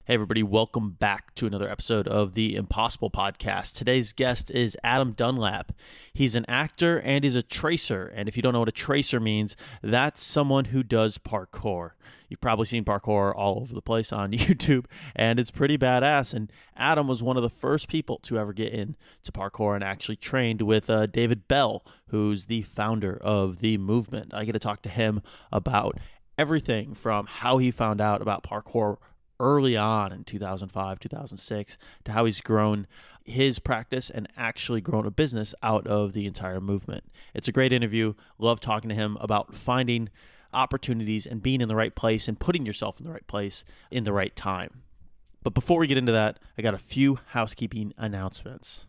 Hey everybody, welcome back to another episode of the Impossible Podcast. Today's guest is Adam Dunlap. He's an actor and he's a tracer. And if you don't know what a tracer means, that's someone who does parkour. You've probably seen parkour all over the place on YouTube, and it's pretty badass. And Adam was one of the first people to ever get into parkour and actually trained with David Belle, who's the founder of the movement. I get to talk to him about everything from how he found out about parkour early on in 2005, 2006, to how he's grown his practice and actually grown a business out of the entire movement. It's a great interview. Love talking to him about finding opportunities and being in the right place and putting yourself in the right place in the right time. But before we get into that, I got a few housekeeping announcements.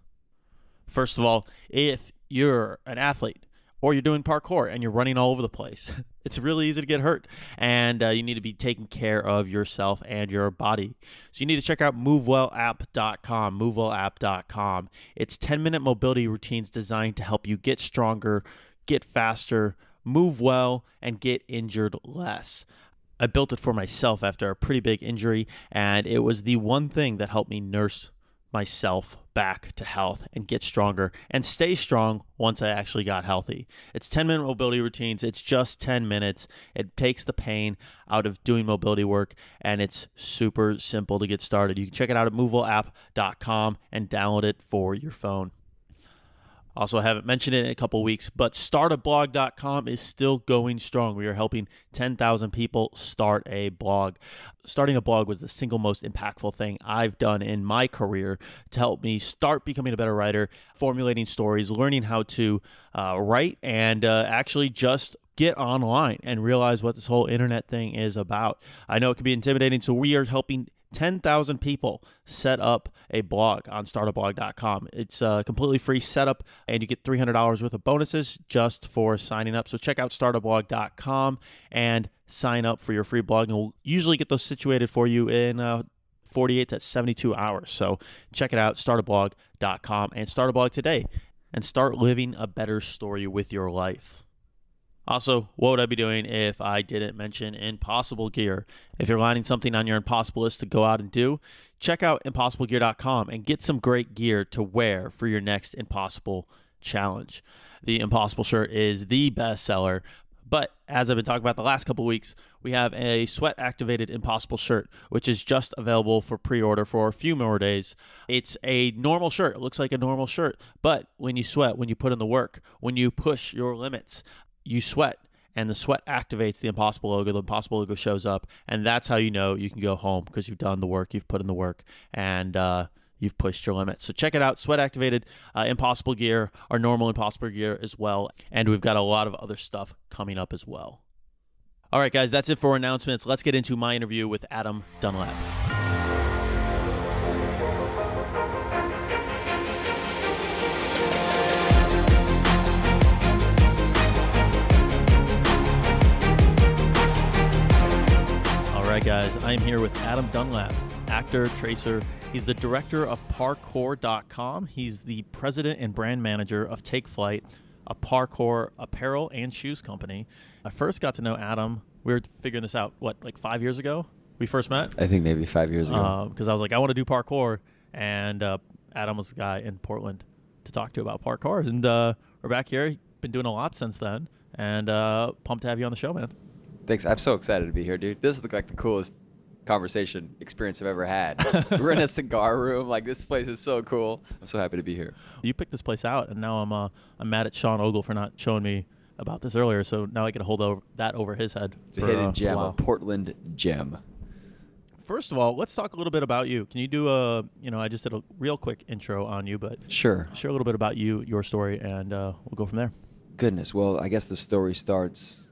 First of all, if you're an athlete or you're doing parkour and you're running all over the place, it's really easy to get hurt, and you need to be taking care of yourself and your body. So you need to check out MoveWellApp.com, MoveWellApp.com. It's 10-minute mobility routines designed to help you get stronger, get faster, move well, and get injured less. I built it for myself after a pretty big injury, and it was the one thing that helped me nurse myself back to health and get stronger and stay strong once I actually got healthy. It's 10-minute mobility routines. It's just 10 minutes. It takes the pain out of doing mobility work, and it's super simple to get started. You can check it out at MoveWellApp.com and download it for your phone. Also, I haven't mentioned it in a couple of weeks, but startablog.com is still going strong. We are helping 10,000 people start a blog. Starting a blog was the single most impactful thing I've done in my career to help me start becoming a better writer, formulating stories, learning how to write, and actually just get online and realize what this whole internet thing is about. I know it can be intimidating, so we are helping 10,000 people set up a blog on startablog.com. It's a completely free setup, and you get $300 worth of bonuses just for signing up. So check out startablog.com and sign up for your free blog, and we'll usually get those situated for you in 48 to 72 hours. So check it out, startablog.com, and start a blog today and start living a better story with your life. Also, what would I be doing if I didn't mention Impossible Gear? If you're lining something on your impossible list to go out and do, check out impossiblegear.com and get some great gear to wear for your next Impossible challenge. The Impossible shirt is the best seller, but as I've been talking about the last couple of weeks, we have a sweat-activated Impossible shirt, which is just available for pre-order for a few more days. It's a normal shirt. It looks like a normal shirt, but when you sweat, when you put in the work, when you push your limits, you sweat, and the sweat activates the Impossible logo. The Impossible logo shows up, and that's how you know you can go home, because you've done the work, you've put in the work, and you've pushed your limits. So check it out, sweat-activated Impossible gear, our normal Impossible gear as well, and we've got a lot of other stuff coming up as well. All right, guys, that's it for announcements. Let's get into my interview with Adam Dunlap. All right, guys, I'm here with Adam Dunlap, actor, tracer. He's the director of parkour.com. He's the president and brand manager of Fligth, a parkour apparel and shoes company. I first got to know Adam, we were figuring this out, like 5 years ago we first met? I think maybe 5 years ago. Because I was like, I want to do parkour, and Adam was the guy in Portland to talk to about parkour. And we're back here, been doing a lot since then, and pumped to have you on the show, man. Thanks. I'm so excited to be here, dude. This is like the coolest conversation experience I've ever had. We're in a cigar room. Like, this place is so cool. I'm so happy to be here. You picked this place out, and now I'm mad at Sean Ogle for not showing me about this earlier. So now I get to hold that over his head. It's a hidden gem, a Portland gem. First of all, let's talk a little bit about you. Can you do I just did a real quick intro on you, but sure. Share a little bit about you, your story, and we'll go from there. Goodness. Well, I guess the story starts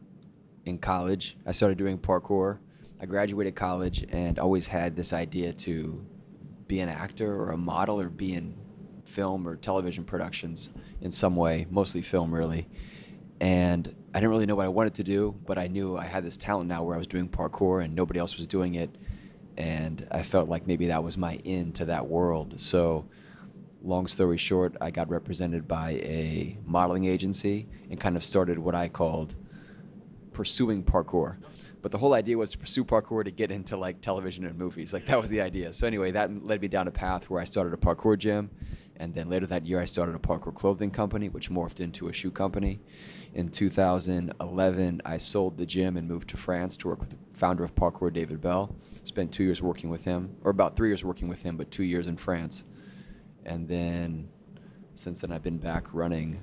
in college. I started doing parkour. I graduated college and always had this idea to be an actor or a model or be in film or television productions in some way, mostly film really. And I didn't really know what I wanted to do, but I knew I had this talent now where I was doing parkour and nobody else was doing it. And I felt like maybe that was my in to that world. So long story short, I got represented by a modeling agency and kind of started what I called pursuing parkour. But the whole idea was to pursue parkour to get into like television and movies. Like that was the idea. So anyway, that led me down a path where I started a parkour gym. And then later that year, I started a parkour clothing company, which morphed into a shoe company. In 2011, I sold the gym and moved to France to work with the founder of parkour, David Belle. Spent 2 years working with him, or about 3 years working with him, but 2 years in France. And then since then, I've been back running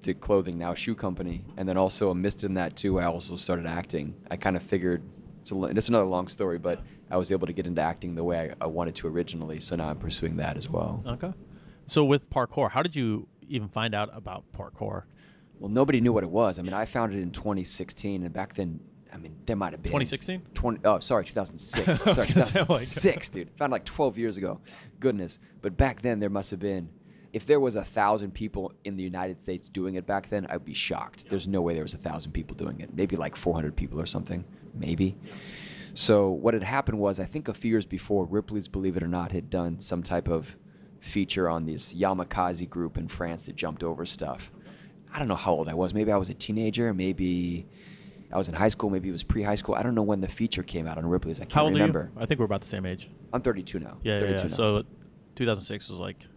the clothing, now shoe company. And then also amidst in that too, I also started acting. I kind of figured, it's another long story, but I was able to get into acting the way I wanted to originally. So now I'm pursuing that as well. Okay. So with parkour, how did you even find out about parkour? Well, nobody knew what it was. I mean, I found it in 2016, and back then, I mean, there might have been 2016. 2006. Sorry, 2006, dude. Found it like 12 years ago. Goodness. But back then, there must have been. If there was 1,000 people in the United States doing it back then, I'd be shocked. There's no way there was 1,000 people doing it. Maybe like 400 people or something. Maybe. So what had happened was, I think a few years before, Ripley's Believe It or Not had done some type of feature on this Yamakasi group in France that jumped over stuff. I don't know how old I was. Maybe I was a teenager. Maybe I was in high school. Maybe it was pre-high school. I don't know when the feature came out on Ripley's. I can't remember. Are you? I think we're about the same age. I'm 32 now. Yeah, 32 yeah. now. So 2006 was like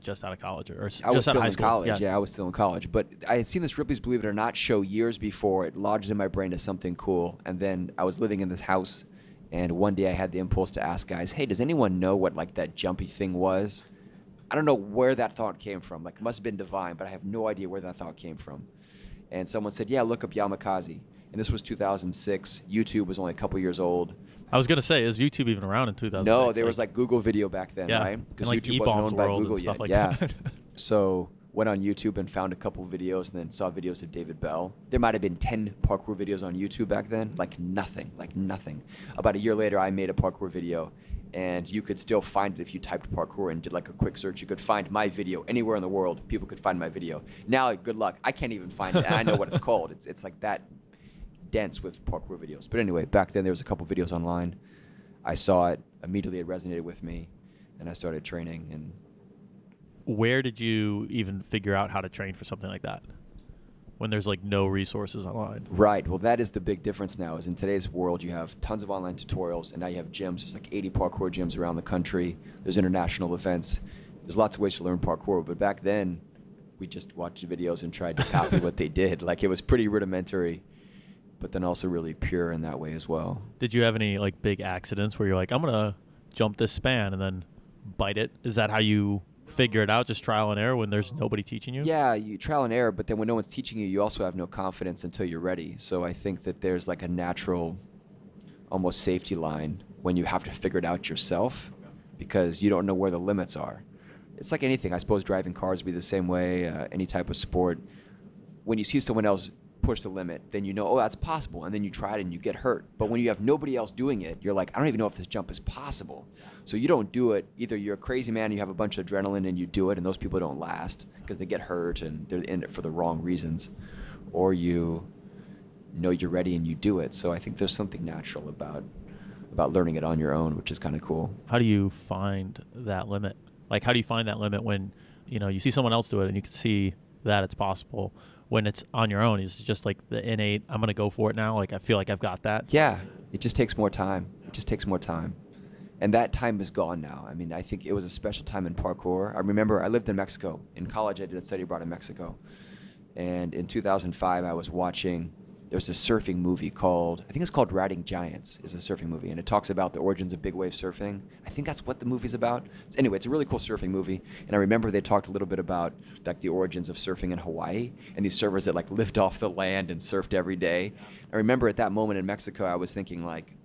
just out of college, or I was just out still of high in school. college. Yeah, I was still in college. But I had seen this Ripley's Believe It or Not show years before. It lodged in my brain as something cool. And then I was living in this house, and one day I had the impulse to ask guys, hey, does anyone know what like that jumpy thing was? I don't know where that thought came from. Like, it must have been divine, but I have no idea where that thought came from. And someone said, yeah, look up Yamakasi. And this was 2006. YouTube was only a couple years old. I was gonna say, is YouTube even around in 2006? No, there was like Google Video back then, yeah, right? Because like YouTube wasn't owned by Google and yet. stuff like yeah. that. So went on YouTube and found a couple videos, and then saw videos of David Belle. There might have been 10 parkour videos on YouTube back then. Like nothing. About a year later, I made a parkour video, and you could still find it if you typed parkour and did like a quick search. You could find my video anywhere in the world. People could find my video. Now, good luck. I can't even find it, and I know what it's called. It's like that dense with parkour videos. But anyway, back then there was a couple videos online. I saw it. Immediately it resonated with me, and I started training. And where did you even figure out how to train for something like that when there's like no resources online? Right. Well, that is the big difference now, is in today's world you have tons of online tutorials, and now you have gyms. There's like 80 parkour gyms around the country. There's international events. There's lots of ways to learn parkour. But back then, we just watched videos and tried to copy what they did. Like, it was pretty rudimentary, but then also really pure in that way as well. Did you have any like big accidents where you're like, I'm gonna jump this span and then bite it? Is that how you figure it out, just trial and error when there's nobody teaching you? Yeah, you trial and error, but then when no one's teaching you, you also have no confidence until you're ready. So I think that there's like a natural, almost safety line when you have to figure it out yourself, because you don't know where the limits are. It's like anything. I suppose driving cars would be the same way, any type of sport. When you see someone else push the limit, then you know, oh, that's possible, and then you try it and you get hurt. But when you have nobody else doing it, you're like, I don't even know if this jump is possible. So you don't do it. Either you're a crazy man, you have a bunch of adrenaline and you do it, and those people don't last because they get hurt and they're in it for the wrong reasons, or you know you're ready and you do it. So I think there's something natural about learning it on your own, which is kind of cool. How do you find that limit? Like, how do you find that limit when, you know, you see someone else do it and you can see that it's possible? When it's on your own, it's just like the innate, I'm going to go for it now. Like, I feel like I've got that. Yeah, it just takes more time. And that time is gone now. I mean, I think it was a special time in parkour. I remember I lived in Mexico. In college, I did a study abroad in Mexico. And in 2005, I was watching, there's a surfing movie called, I think it's called Riding Giants, is a surfing movie. And it talks about the origins of big wave surfing. I think that's what the movie's about. Anyway, it's a really cool surfing movie. And I remember they talked a little bit about like the origins of surfing in Hawaii and these surfers that like lived off the land and surfed every day. I remember at that moment in Mexico, I was thinking like,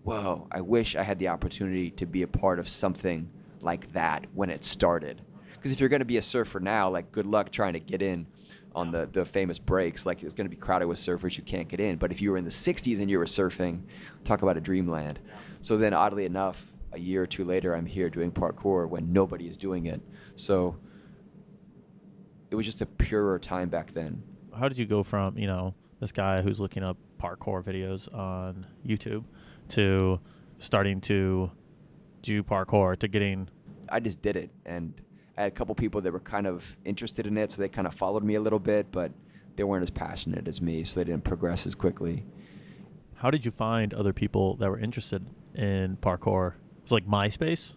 whoa, I wish I had the opportunity to be a part of something like that when it started. Because if you're going to be a surfer now, like, good luck trying to get in on the famous breaks. Like, it's going to be crowded with surfers, you can't get in. But if you were in the 60s and you were surfing, talk about a dreamland. So then, oddly enough, a year or two later, I'm here doing parkour when nobody is doing it. So it was just a purer time back then. How did you go from, you know, this guy who's looking up parkour videos on YouTube to starting to do parkour to getting... I just did it, and I had a couple people that were kind of interested in it, so they kind of followed me a little bit, but they weren't as passionate as me, so they didn't progress as quickly. How did you find other people that were interested in parkour? It's like MySpace?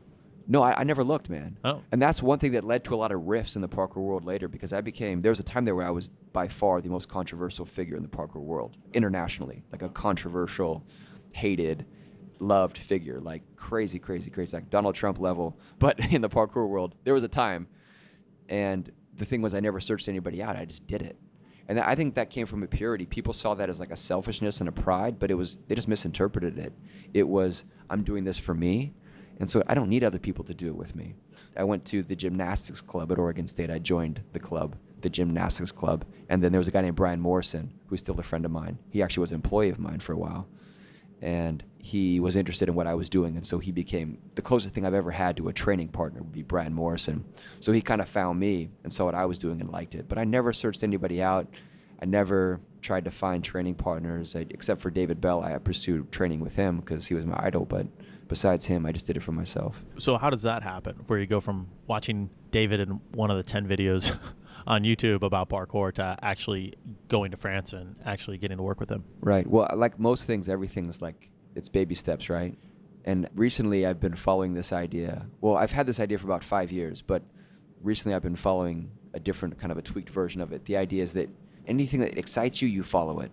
No, I never looked, man. Oh. And that's one thing that led to a lot of rifts in the parkour world later, because there was a time there where I was by far the most controversial figure in the parkour world, internationally, like a controversial, hated, loved figure, like crazy, crazy, crazy, like Donald Trump level. But in the parkour world, there was a time, and the thing was I never searched anybody out, I just did it. And I think that came from a purity. People saw that as like a selfishness and a pride, but they just misinterpreted it. It was, I'm doing this for me, and so I don't need other people to do it with me. I went to the gymnastics club at Oregon State. I joined the club, the gymnastics club. And then there was a guy named Brian Morrison, who's still a friend of mine. He actually was an employee of mine for a while. And he was interested in what I was doing. And so he became the closest thing I've ever had to a training partner would be Brian Morrison. So he kind of found me and saw what I was doing and liked it. But I never searched anybody out. I never tried to find training partners, except for David Belle. I pursued training with him because he was my idol. But besides him, I just did it for myself. So how does that happen, where you go from watching David in one of the 10 videos on YouTube about parkour to actually going to France and actually getting to work with him? Right. Well, like most things, everything's like, it's baby steps, right? And recently I've been following this idea. Well, I've had this idea for about 5 years, but recently I've been following a different kind of a tweaked version of it. The idea is that anything that excites you, you follow it.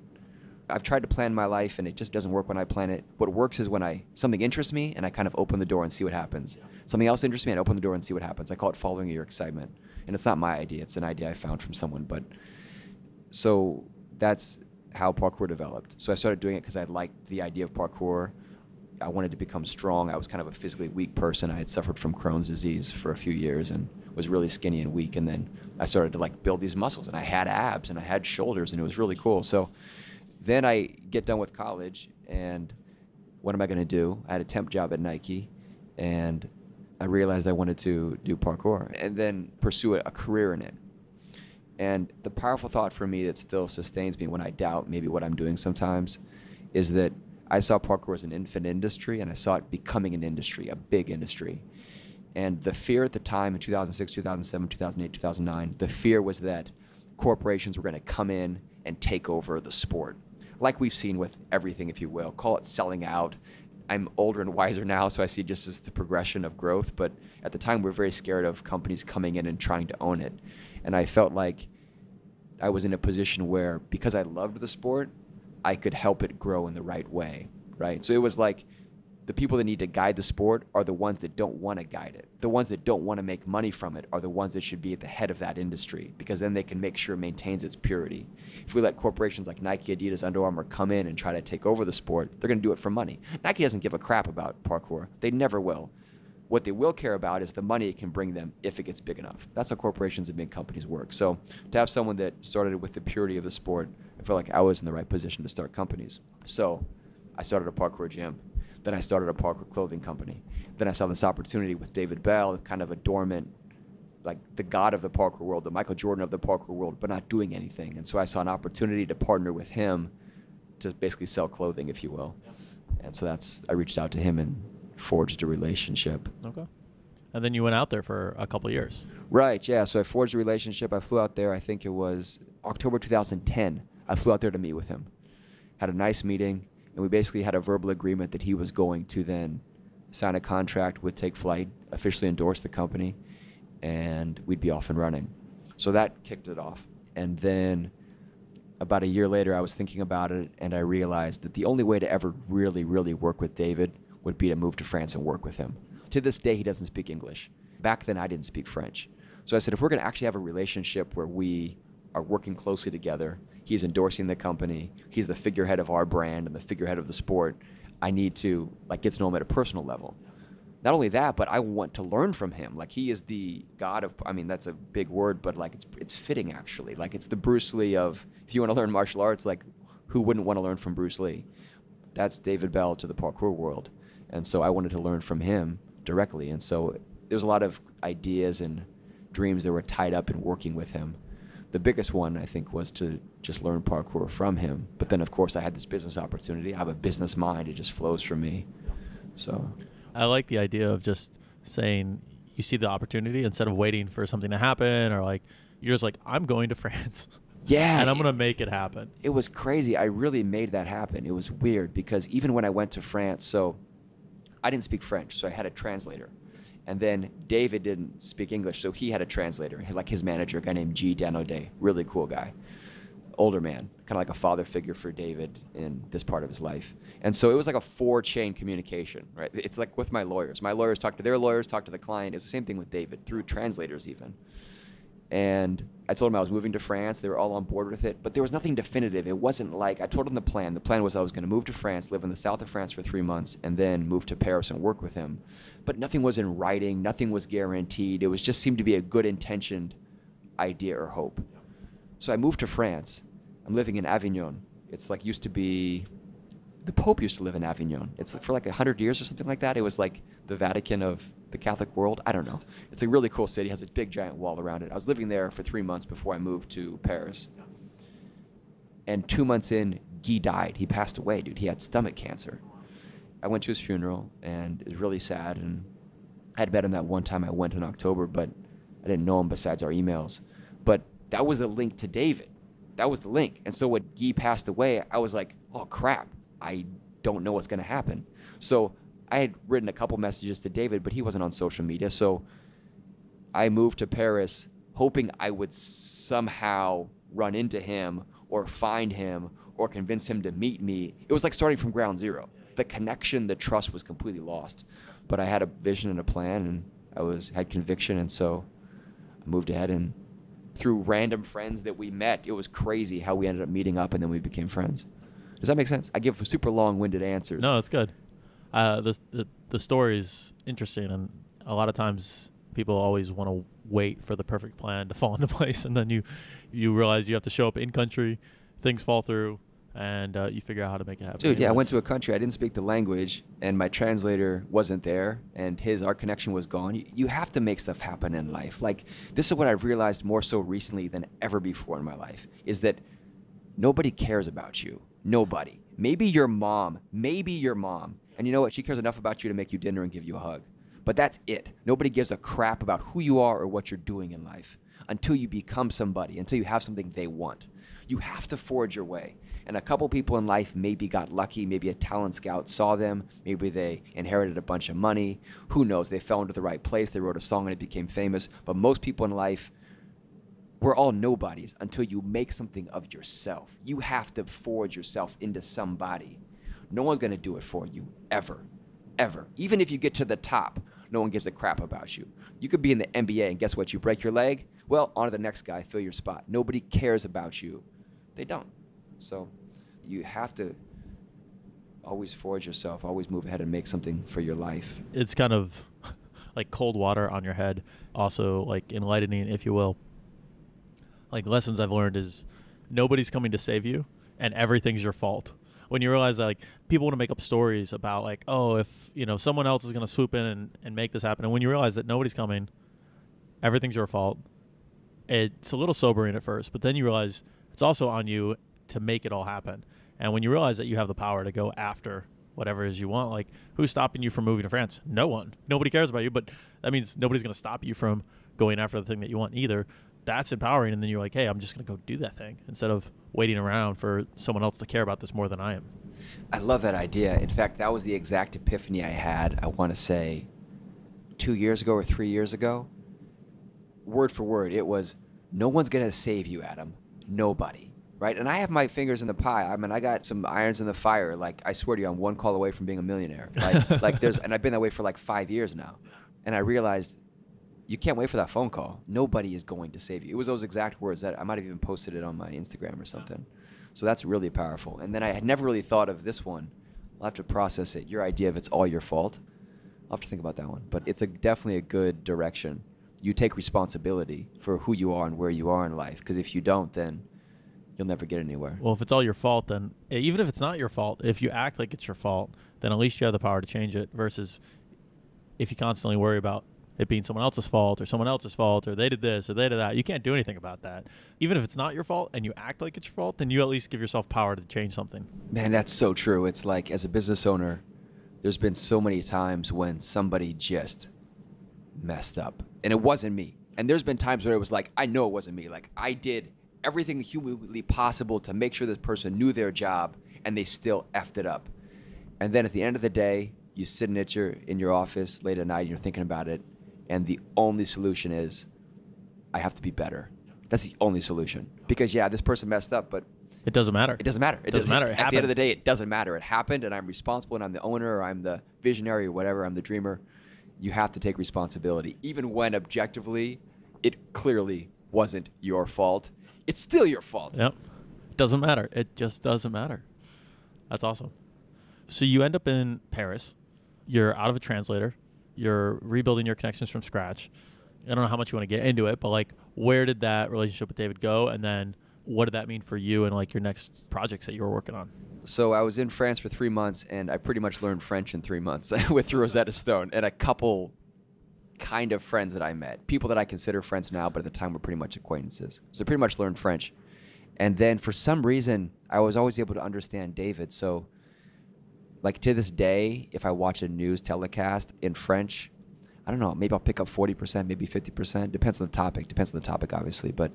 I've tried to plan my life, and it just doesn't work when I plan it. What works is when something interests me, and I kind of open the door and see what happens. Something else interests me, and I open the door and see what happens. I call it following your excitement. And it's not my idea. It's an idea I found from someone. But so that's how parkour developed. So I started doing it because I liked the idea of parkour. I wanted to become strong. I was kind of a physically weak person. I had suffered from Crohn's disease for a few years and was really skinny and weak. And then I started to like build these muscles, and I had abs and I had shoulders, and it was really cool. So then I get done with college, and what am I going to do? I had a temp job at Nike, and I realized I wanted to do parkour and then pursue a career in it. And the powerful thought for me that still sustains me when I doubt maybe what I'm doing sometimes is that I saw parkour as an infant industry, and I saw it becoming an industry, a big industry. And the fear at the time in 2006, 2007, 2008, 2009, the fear was that corporations were going to come in and take over the sport. Like we've seen with everything, if you will. Call it selling out. I'm older and wiser now, so I see just as the progression of growth. But at the time, we were very scared of companies coming in and trying to own it. And I felt like I was in a position where, because I loved the sport, I could help it grow in the right way, right? So it was like the people that need to guide the sport are the ones that don't want to guide it. The ones that don't want to make money from it are the ones that should be at the head of that industry, because then they can make sure it maintains its purity. If we let corporations like Nike, Adidas, Under Armour come in and try to take over the sport, they're going to do it for money. Nike doesn't give a crap about parkour. They never will. What they will care about is the money it can bring them if it gets big enough. That's how corporations and big companies work. So to have someone that started with the purity of the sport, I felt like I was in the right position to start companies. So I started a parkour gym. Then I started a parkour clothing company. Then I saw this opportunity with David Belle, kind of a dormant, like the god of the parkour world, the Michael Jordan of the parkour world, but not doing anything. And so I saw an opportunity to partner with him to basically sell clothing, if you will. And so I reached out to him and forged a relationship. Okay. And then you went out there for a couple of years. Right, yeah. So I forged a relationship. I flew out there, I think it was October 2010. I flew out there to meet with him. Had a nice meeting, and we basically had a verbal agreement that he was going to then sign a contract with TKFLT, officially endorse the company, and we'd be off and running. So that kicked it off. And then about a year later, I was thinking about it, and I realized that the only way to ever really, really work with David would be to move to France and work with him. To this day, he doesn't speak English. Back then, I didn't speak French. So I said, if we're going to actually have a relationship where we are working closely together, he's endorsing the company, he's the figurehead of our brand and the figurehead of the sport, I need to get to know him at a personal level. Not only that, but I want to learn from him. Like, he is the god of, I mean, that's a big word, but it's fitting, actually. Like, it's the Bruce Lee of, if you want to learn martial arts, who wouldn't want to learn from Bruce Lee? That's David Belle to the parkour world. And so I wanted to learn from him directly. And so there's a lot of ideas and dreams that were tied up in working with him. The biggest one, I think, was to just learn parkour from him. But then, of course, I had this business opportunity. I have a business mind. It just flows from me. So I like the idea of just saying you see the opportunity instead of waiting for something to happen, or you're just like, I'm going to France. Yeah. and I'm going to make it happen. It was crazy. I really made that happen. It was weird because even when I went to France, so I didn't speak French, so I had a translator. And then David didn't speak English, so he had a translator, like his manager, a guy named G. Danaudet, really cool guy, older man, kind of like a father figure for David in this part of his life. And so it was like a 4-chain communication, right? It's like with my lawyers. My lawyers talk to their lawyers, talk to the client. It's the same thing with David, through translators even. And I told them I was moving to France. They were all on board with it, but there was nothing definitive. It wasn't like, I told them the plan. The plan was I was going to move to France, live in the south of France for 3 months, and then move to Paris and work with him. But nothing was in writing. Nothing was guaranteed. It was just seemed to be a good intentioned idea or hope. So I moved to France. I'm living in Avignon. It's like used to be, the Pope used to live in Avignon. It's for like 100 years or something like that. It was like the Vatican of the Catholic world. I don't know. It's a really cool city. It has a big giant wall around it. I was living there for 3 months before I moved to Paris. And 2 months in, Guy died. He passed away, dude. He had stomach cancer. I went to his funeral, and it was really sad. And I had met him that one time I went in October, but I didn't know him besides our emails. But that was the link to David. That was the link. And so when Guy passed away, I was like, oh, crap. I don't know what's going to happen. So I had written a couple messages to David, but he wasn't on social media. So I moved to Paris hoping I would somehow run into him or find him or convince him to meet me. It was like starting from ground zero. The connection, the trust was completely lost. But I had a vision and a plan, and I had conviction, and so I moved ahead. And through random friends that we met, it was crazy how we ended up meeting up, and then we became friends. Does that make sense? I give super long-winded answers. No, it's good. The story is interesting, and a lot of times people always want to wait for the perfect plan to fall into place, and then you realize you have to show up in country, things fall through, and you figure out how to make it happen. Dude, yeah, I went to a country, I didn't speak the language, and my translator wasn't there, and our connection was gone. You have to make stuff happen in life. Like, this is what I've realized more so recently than ever before in my life, is that nobody cares about you. Nobody. Maybe your mom. And you know what? She cares enough about you to make you dinner and give you a hug. But that's it. Nobody gives a crap about who you are or what you're doing in life until you become somebody, until you have something they want. You have to forge your way. And a couple people in life maybe got lucky. Maybe a talent scout saw them. Maybe they inherited a bunch of money. Who knows? They fell into the right place. They wrote a song and it became famous. But most people in life, we're all nobodies until you make something of yourself. You have to forge yourself into somebody. No one's going to do it for you, ever, ever. Even if you get to the top, no one gives a crap about you. You could be in the NBA and guess what? You break your leg? Well, on to the next guy, fill your spot. Nobody cares about you. They don't. So you have to always forge yourself, always move ahead and make something for your life. It's kind of like cold water on your head, also like enlightening, if you will. Like, lessons I've learned is nobody's coming to save you and everything's your fault. When you realize that, like, people want to make up stories about, like, oh, if, someone else is going to swoop in and make this happen. And when you realize that nobody's coming, everything's your fault, it's a little sobering at first, but then you realize it's also on you to make it all happen. And when you realize that you have the power to go after whatever it is you want, like, who's stopping you from moving to France? No one. Nobody cares about you, but that means nobody's going to stop you from going after the thing that you want either. That's empowering, and then you're like, hey, I'm just going to go do that thing instead of waiting around for someone else to care about this more than I am. I love that idea. In fact, that was the exact epiphany I had, I want to say, 2 years ago or 3 years ago. Word for word, it was, no one's going to save you, Adam. Nobody. Right? And I have my fingers in the pie. I mean, I got some irons in the fire. Like, I swear to you, I'm one call away from being a millionaire. And I've been that way for like 5 years now. And I realized, you can't wait for that phone call. Nobody is going to save you. It was those exact words that I might have even posted it on my Instagram or something. So that's really powerful. And then I had never really thought of this one. I'll have to process it. Your idea of it's all your fault. I'll have to think about that one. But it's definitely a good direction. You take responsibility for who you are and where you are in life. Because if you don't, then you'll never get anywhere. Well, if it's all your fault, then even if it's not your fault, if you act like it's your fault, then at least you have the power to change it, versus if you constantly worry about it being someone else's fault or they did this or they did that. You can't do anything about that. Even if it's not your fault and you act like it's your fault, then you at least give yourself power to change something. Man, that's so true. It's like, as a business owner, there's been so many times when somebody just messed up and it wasn't me. And there's been times where it was like, I know it wasn't me. Like, I did everything humanly possible to make sure this person knew their job, and they still effed it up. And then at the end of the day, you sit in your office late at night and you're thinking about it, and the only solution is, I have to be better. That's the only solution. Because yeah, this person messed up, but it doesn't matter. It doesn't matter. It doesn't matter. At the end of the day, it doesn't matter. It happened, and I'm responsible, and I'm the owner, or I'm the visionary, or whatever. I'm the dreamer. You have to take responsibility, even when objectively, it clearly wasn't your fault. It's still your fault. Yep. It doesn't matter. It just doesn't matter. That's awesome. So you end up in Paris. You're out of a translator. You're rebuilding your connections from scratch. I don't know how much you want to get into it, but like, where did that relationship with David go? And then what did that mean for you and like your next projects that you were working on? So I was in France for 3 months, and I pretty much learned French in 3 months with Rosetta Stone and a couple kind of friends that I met. People that I consider friends now, but at the time were pretty much acquaintances. So I pretty much learned French. And then for some reason, I was always able to understand David. So like to this day, if I watch a news telecast in French, I don't know, maybe I'll pick up 40%, maybe 50%. Depends on the topic, obviously. But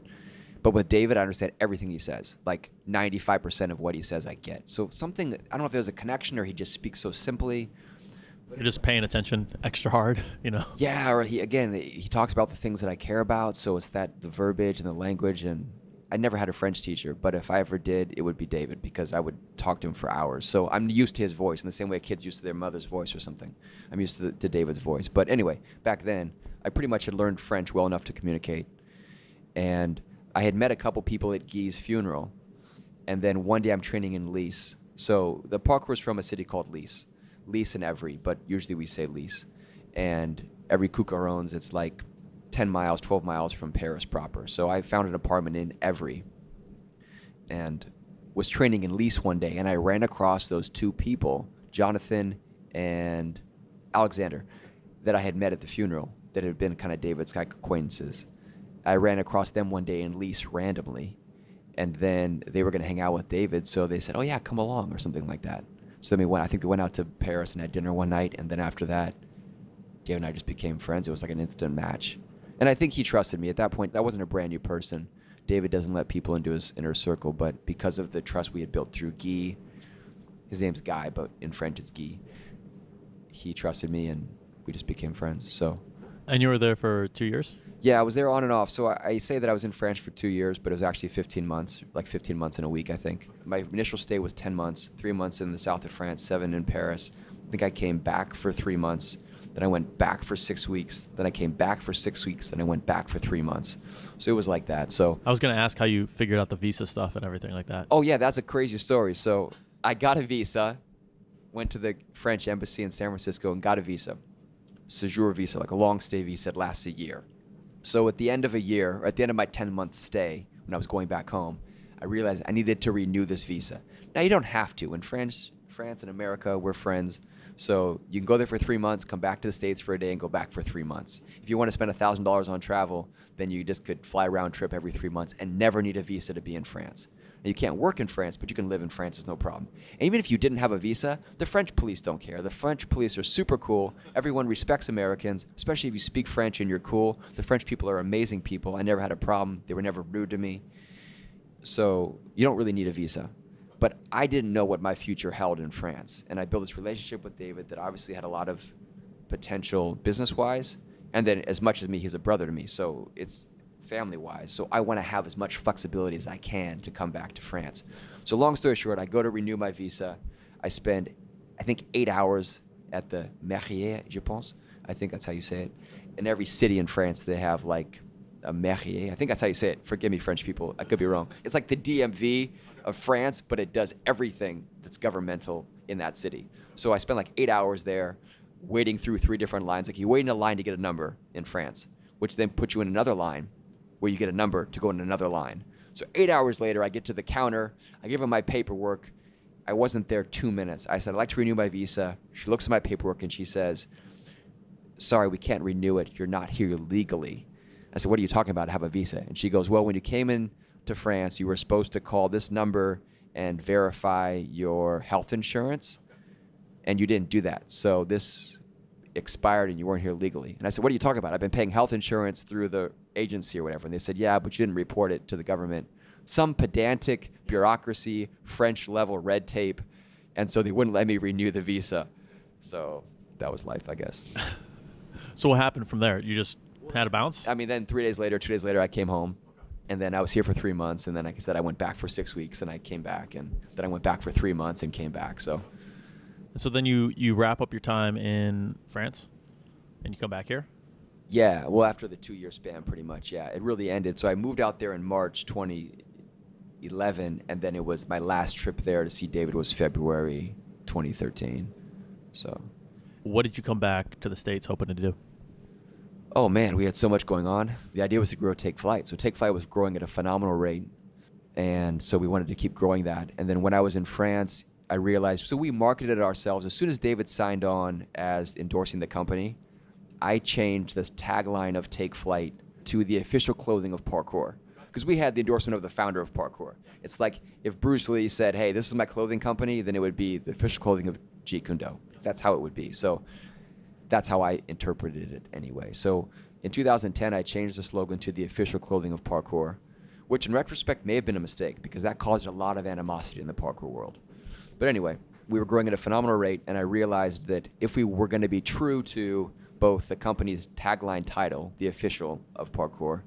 with David, I understand everything he says. Like 95% of what he says, I get. So something, I don't know if there's a connection or he just speaks so simply. You're just paying attention extra hard, you know? Yeah, or he talks about the things that I care about. So it's the verbiage and the language. And I never had a French teacher, but if I ever did, it would be David, because I would talk to him for hours. So I'm used to his voice in the same way a kid's used to their mother's voice or something. I'm used to David's voice. But anyway, back then, I pretty much had learned French well enough to communicate. And I had met a couple people at Guy's funeral. And then one day I'm training in Lys. So the parkour is from a city called Lys. Lys and Evry, but usually we say Lys. And every Coucarons, it's like 10 miles, 12 miles from Paris proper. So I found an apartment in Evry and was training in Lys one day, and I ran across those two people, Jonathan and Alexander, that I had met at the funeral, that had been kind of David's acquaintances. I ran across them one day in Lys randomly, and then they were going to hang out with David, so they said, oh yeah, come along, or something like that. So then I think we went out to Paris and had dinner one night, and then after that, David and I just became friends. It was like an instant match. And I think he trusted me. At that point, I wasn't a brand new person. David doesn't let people into his inner circle, but because of the trust we had built through Guy, his name's Guy, but in French it's Guy, he trusted me and we just became friends. So. And you were there for 2 years? Yeah, I was there on and off. So I say that I was in France for 2 years, but it was actually 15 months, like 15 months in a week, I think. My initial stay was 10 months, 3 months in the south of France, 7 in Paris. I think I came back for 3 months. Then I went back for 6 weeks. Then I came back for 6 weeks. Then I went back for 3 months. So it was like that. So I was going to ask how you figured out the visa stuff and everything like that. Oh, yeah, that's a crazy story. So I got a visa, went to the French embassy in San Francisco and got a visa. Séjour visa, like a long stay visa. It lasts a year. So at the end of a year, or at the end of my 10-month stay, when I was going back home, I realized I needed to renew this visa. Now, you don't have to. In France and America, we're friends. So you can go there for 3 months, come back to the States for a day, and go back for 3 months. If you want to spend $1,000 on travel, then you just could fly round trip every 3 months and never need a visa to be in France. Now, you can't work in France, but you can live in France, it's no problem. And even if you didn't have a visa, the French police don't care. The French police are super cool. Everyone respects Americans, especially if you speak French and you're cool. The French people are amazing people. I never had a problem. They were never rude to me. So you don't really need a visa. But I didn't know what my future held in France. And I built this relationship with David that obviously had a lot of potential business-wise. And then as much as me, he's a brother to me. So it's family-wise. So I want to have as much flexibility as I can to come back to France. So long story short, I go to renew my visa. I spend, I think, 8 hours at the mairie, je pense. I think that's how you say it. In every city in France, they have like a mairie. I think that's how you say it. Forgive me, French people. I could be wrong. It's like the DMV of France, but it does everything that's governmental in that city. So I spent like 8 hours there waiting through 3 different lines. Like you wait in a line to get a number in France, which then puts you in another line where you get a number to go in another line. So 8 hours later, I get to the counter. I give her my paperwork. I wasn't there 2 minutes. I said, I'd like to renew my visa. She looks at my paperwork and she says, sorry, we can't renew it. You're not here legally. I said, what are you talking about? I have a visa. And she goes, well, when you came in to France, you were supposed to call this number and verify your health insurance, and you didn't do that. So this expired and you weren't here legally. And I said, what are you talking about? I've been paying health insurance through the agency or whatever. And they said, yeah, but you didn't report it to the government. some pedantic bureaucracy, French level red tape. And so they wouldn't let me renew the visa. So that was life, I guess. So what happened from there? You just had a bounce? I mean, then 2 days later, I came home. And then I was here for 3 months. And then, like I said, I went back for 6 weeks and I came back. And then I went back for 3 months and came back. So then you wrap up your time in France and you come back here? yeah, well, after the 2-year span, pretty much, yeah. It really ended. So I moved out there in March 2011. And then it was my last trip there to see David was February 2013. So What did you come back to the States hoping to do? oh man, we had so much going on. The idea was to grow TKFLT. So TKFLT was growing at a phenomenal rate. And so we wanted to keep growing that. And then when I was in France, I realized, so we marketed it ourselves. As soon as David signed on as endorsing the company, I changed this tagline of TKFLT to the official clothing of parkour. Because we had the endorsement of the founder of parkour. It's like if Bruce Lee said, hey, this is my clothing company, then it would be the official clothing of Jeet Kune Do. That's how it would be. So that's how I interpreted it anyway. So in 2010, I changed the slogan to the official clothing of parkour, which in retrospect may have been a mistake because that caused a lot of animosity in the parkour world. But anyway, we were growing at a phenomenal rate, and I realized that if we were going to be true to both the company's tagline title, the official of parkour,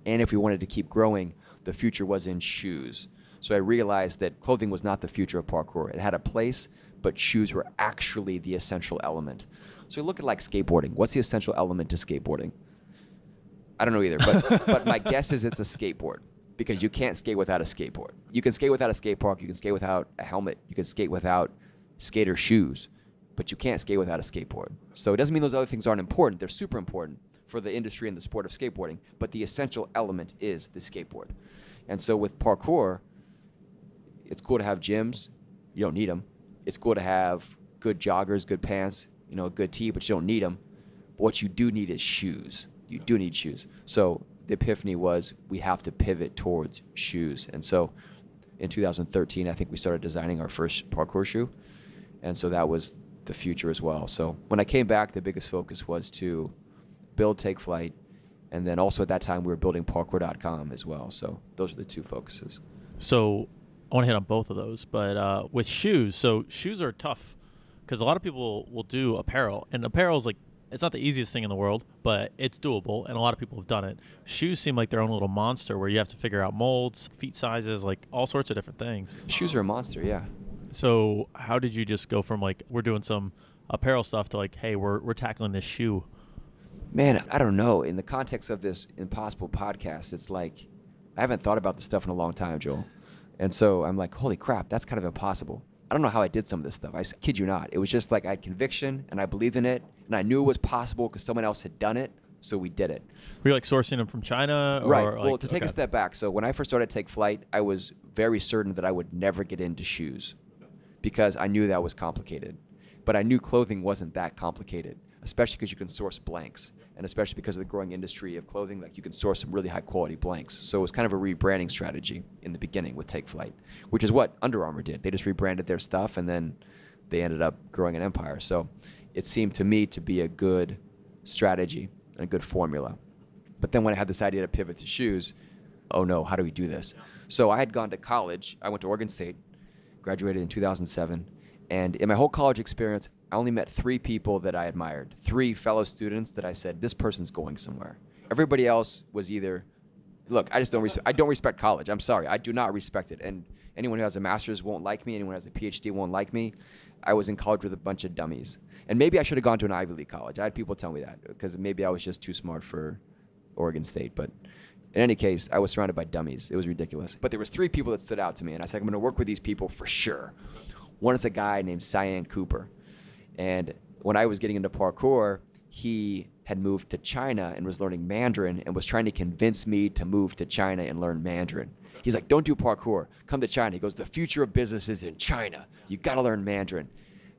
and if we wanted to keep growing, the future was in shoes. So I realized that clothing was not the future of parkour. It had a place, but shoes were actually the essential element. So you look at like skateboarding. What's the essential element to skateboarding? I don't know either, but my guess is it's a skateboard because you can't skate without a skateboard. You can skate without a skate park. You can skate without a helmet. You can skate without skater shoes, but you can't skate without a skateboard. So it doesn't mean those other things aren't important. They're super important for the industry and the sport of skateboarding, but the essential element is the skateboard. And so with parkour, it's cool to have gyms. You don't need them. It's cool to have good joggers, good pants, a good tee, but you don't need them. But what you do need is shoes. You do need shoes. So the epiphany was we have to pivot towards shoes. And so in 2013, I think we started designing our first parkour shoe. And so that was the future as well. So when I came back, the biggest focus was to build TKFLT. And then also at that time, we were building parkour.com as well. So those are the two focuses. So I want to hit on both of those. But with shoes, so shoes are tough because a lot of people will do apparel. And apparel is like, it's not the easiest thing in the world, but it's doable, and a lot of people have done it. Shoes seem like their own little monster where you have to figure out molds, feet sizes, like all sorts of different things. Shoes are a monster, yeah. So how did you just go from like, we're doing some apparel stuff to like, hey, we're tackling this shoe? Man, I don't know. In the context of this Impossible podcast, it's like, I haven't thought about this stuff in a long time, Joel. And so I'm like, holy crap, that's kind of impossible. I don't know how I did some of this stuff. I kid you not. It was just like I had conviction and I believed in it and I knew it was possible because someone else had done it, so we did it. Were you like sourcing them from China? Or right. like, well, to take a step back, so when I first started TKFLT, I was very certain that I would never get into shoes because I knew that was complicated. But I knew clothing wasn't that complicated, especially because you can source blanks. And especially because of the growing industry of clothing, like you can source some really high quality blanks. So it was kind of a rebranding strategy in the beginning with TKFLT, which is what Under Armour did. They just rebranded their stuff and then they ended up growing an empire. So it seemed to me to be a good strategy and a good formula. But then when I had this idea to pivot to shoes, oh no, how do we do this? So I had gone to college. I went to Oregon State, graduated in 2007. And in my whole college experience, I only met 3 people that I admired, 3 fellow students that I said, this person's going somewhere. Everybody else was either, look, I don't respect college. I'm sorry. I do not respect it. And anyone who has a master's won't like me. Anyone who has a PhD won't like me. I was in college with a bunch of dummies. And maybe I should have gone to an Ivy League college. I had people tell me that because maybe I was just too smart for Oregon State. But in any case, I was surrounded by dummies. It was ridiculous. But there was 3 people that stood out to me. And I said, I'm going to work with these people for sure. One is a guy named Cyan Cooper. And when I was getting into parkour, he had moved to China and was learning Mandarin and was trying to convince me to move to China and learn Mandarin. He's like, don't do parkour. Come to China. He goes, the future of business is in China. You got to learn Mandarin.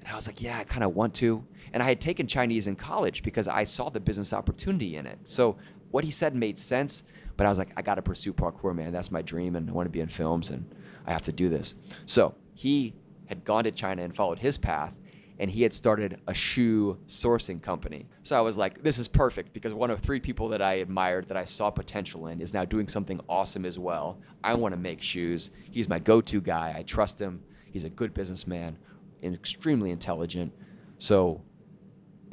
And I was like, yeah, I kind of want to. And I had taken Chinese in college because I saw the business opportunity in it. So what he said made sense, but I was like, I got to pursue parkour, man. That's my dream, and I want to be in films, and I have to do this. So he had gone to China and followed his path. and he had started a shoe sourcing company. So I was like, this is perfect, because one of 3 people that I admired, that I saw potential in, is now doing something awesome as well. I want to make shoes. He's my go-to guy. I trust him. He's a good businessman and extremely intelligent. So